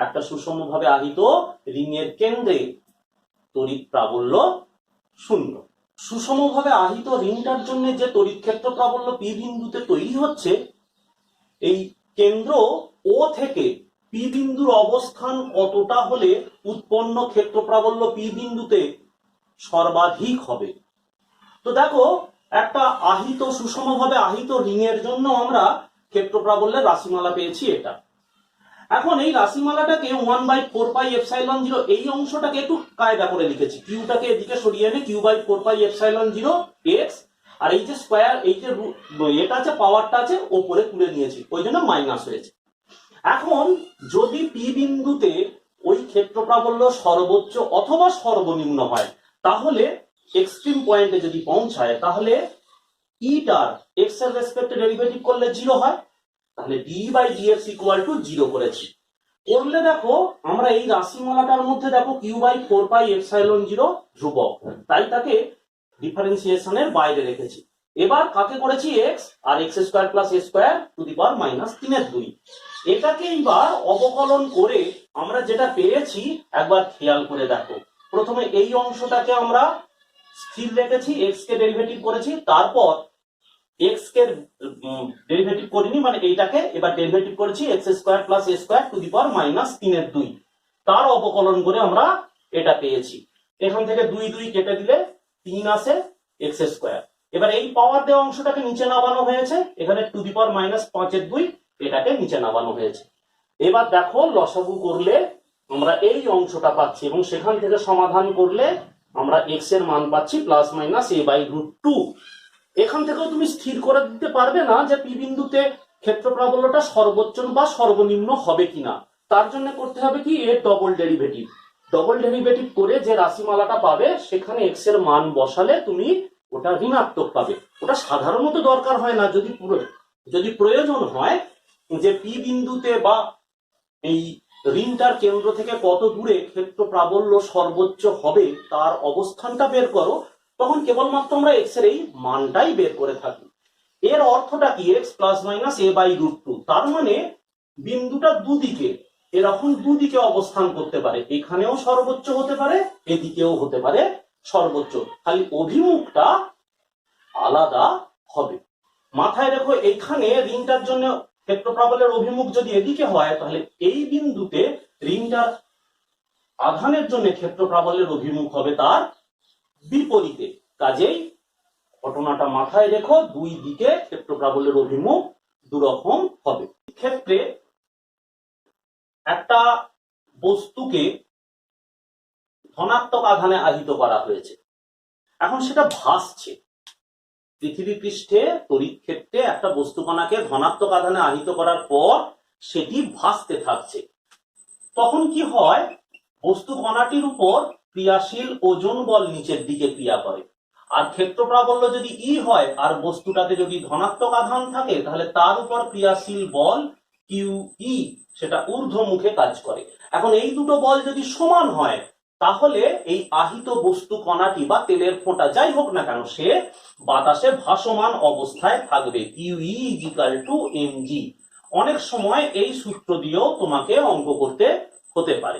একটা সুষমভাবে আহিত রিং এর কেন্দ্রে তড়িৎ প্রাবল্য 0। সুষমভাবে আহিত রিংটার জন্য যে তড়িৎ ক্ষেত্র প্রাবল্য পি বিন্দুতে তৈরি হচ্ছে, এই কেন্দ্র ও থেকে পি বিন্দুর অবস্থান কতটা হলে উৎপন্ন ক্ষেত্র প্রাবল্য পি বিন্দুতে সর্বাধিক হবে। তো দেখো, একটা আহিত সুষমভাবে আহিত রিং এর জন্য আমরা ক্ষেত্র প্রাবল্যের রাশিমালা পেয়েছি এটা। এখন এই রাশিমালাটাকে 1/4πε0, এই অংশটাকে একটু কায়দা করে লিখেছি, কিউটাকে এদিকে সরিয়ে এনে q/4πε0 x, আর এই যে স্কয়ার, এই যে এটা আছে, পাওয়ারটা আছে, ওপরে তুলে নিয়েছি, ওই জন্য মাইনাস হয়েছে। এখন যদি পি বিন্দুতে ওই ক্ষেত্র প্রাবল্য সর্বোচ্চ অথবা সর্বনিম্ন হয়, তাহলে এক্সট্রিম পয়েন্টে যদি পৌঁছায়, তাহলে ইটার এক্স এর রেসপেক্টে ডেরিভেটিভ করলে 0 হয়, তাহলে d/dx = 0 করেছি। করলে দেখো, আমরা এই রাশিমালাটার মধ্যে দেখো q/4πε0 ধ্রুবক, তাই তাকে ডিফারেন্সিয়েশনের বাইরে রেখেছি। এবার কাকে করেছি, x, আর x² + a² -3/2। এটাকে এবার অবকলন করে আমরা যেটা পেয়েছি একবার খেয়াল করে দেখো। প্রথমে এই অংশটাকে আমরা স্থির রেখেছি, x কে ডেরিভেটিভ করেছি, তারপর x কে ডেরিভেটিভ করিনি, মানে এইটাকে এবার ডেরিভেটিভ করেছি x² + a² -3/2। তার অবকলন করে আমরা এটা পেয়েছি। এখান থেকে 2 2 কেটে দিলে 3 আসে x²। এবার এই পাওয়ার দেওয়া অংশটাকে নিচে নামানো হয়েছে, এখানে 2⁻৫/2 এটাকে নিচে নামানো হয়েছে। এবার দেখো, লসাগু করলে আমরা এই অংশটা পাচ্ছি, এবং সেখান থেকে সমাধান করলে আমরা x এর মান পাচ্ছি +a/√2। এখান থেকেও তুমি স্থির করে দিতে পারবে না যে পি বিন্দুতে ক্ষেত্র প্রাবল্যটা সর্বোচ্চ বা সর্বনিম্ন হবে কিনা। তার জন্য করতে হবে কি, এর ডবল ডেরিভেটিভ। ডবল ডেরিভেটিভ করে যে রাশিমালাটা পাবে, সেখানে x এর মান বসালে তুমি ওটা ঋণাত্মক পাবে। ওটা সাধারণত দরকার হয় না, যদি প্রয়োজন হয় যে পি বিন্দুতে বা এই রিংটার কেন্দ্র থেকে কত দূরে ক্ষেত্র প্রাবল্য সর্বোচ্চ হবে তার অবস্থানটা বের করো, তখন কেবলমাত্র আমরা x এর এই মানটাই বের করে থাকি। এর অর্থটা কি, x ± a/√2। তার মানে বিন্দুটা দুদিকে, এরকম দুদিকে অবস্থান করতে পারে, এখানেও সর্বোচ্চ হতে পারে, এদিকেও হতে পারে সর্বোচ্চ, খালি অভিমুখটা আলাদা হবে। মাথায় রেখো, এইখানে রিংটার জন্য ক্ষেত্র প্রাবল্যের অভিমুখ যদি এদিকে হয়, তাহলে এই বিন্দুতে রিংটার আধানের জন্য ক্ষেত্র প্রাবল্যের অভিমুখ হবে তার বিপরীতে। কাজেই ঘটনাটা মাথায় রেখো, দুই দিকে ক্ষেত্র প্রাবল্যের অভিমুখ দুরকম হবে। ক্ষেত্রে একটা বস্তুকে ধনাত্মক আধানে আহিত করা হয়েছে, এখন সেটা ভাসছে পৃথিবী পৃষ্ঠে। তড়িৎ ক্ষেত্রে একটা বস্তুকণাকে ধনাত্মক আধানে আহিত করার পর সেটি ভাসতে থাকছে, তখন কি হয়, বস্তু কণাটির উপর ক্রিয়াশীল ওজন বল নিচের দিকে ক্রিয়া করে। আর ক্ষেত্র প্রাবল্য যদি ই হয় আর বস্তুটাতে যদি ধনাত্মক আধান থাকে, তাহলে তার উপর ক্রিয়াশীল বল QE সেটা ঊর্ধ্বমুখে কাজ করে। এখন এই দুটো বল যদি সমান হয়, তাহলে এই আহিত বস্তু কণাটি বা তেলের ফোঁটা যাই হোক না কেন, সে বাতাসে ভাসমান অবস্থায় থাকবে, QE = mg। অনেক সময় এই সূত্র দিয়েও তোমাকে অঙ্ক করতে হতে পারে।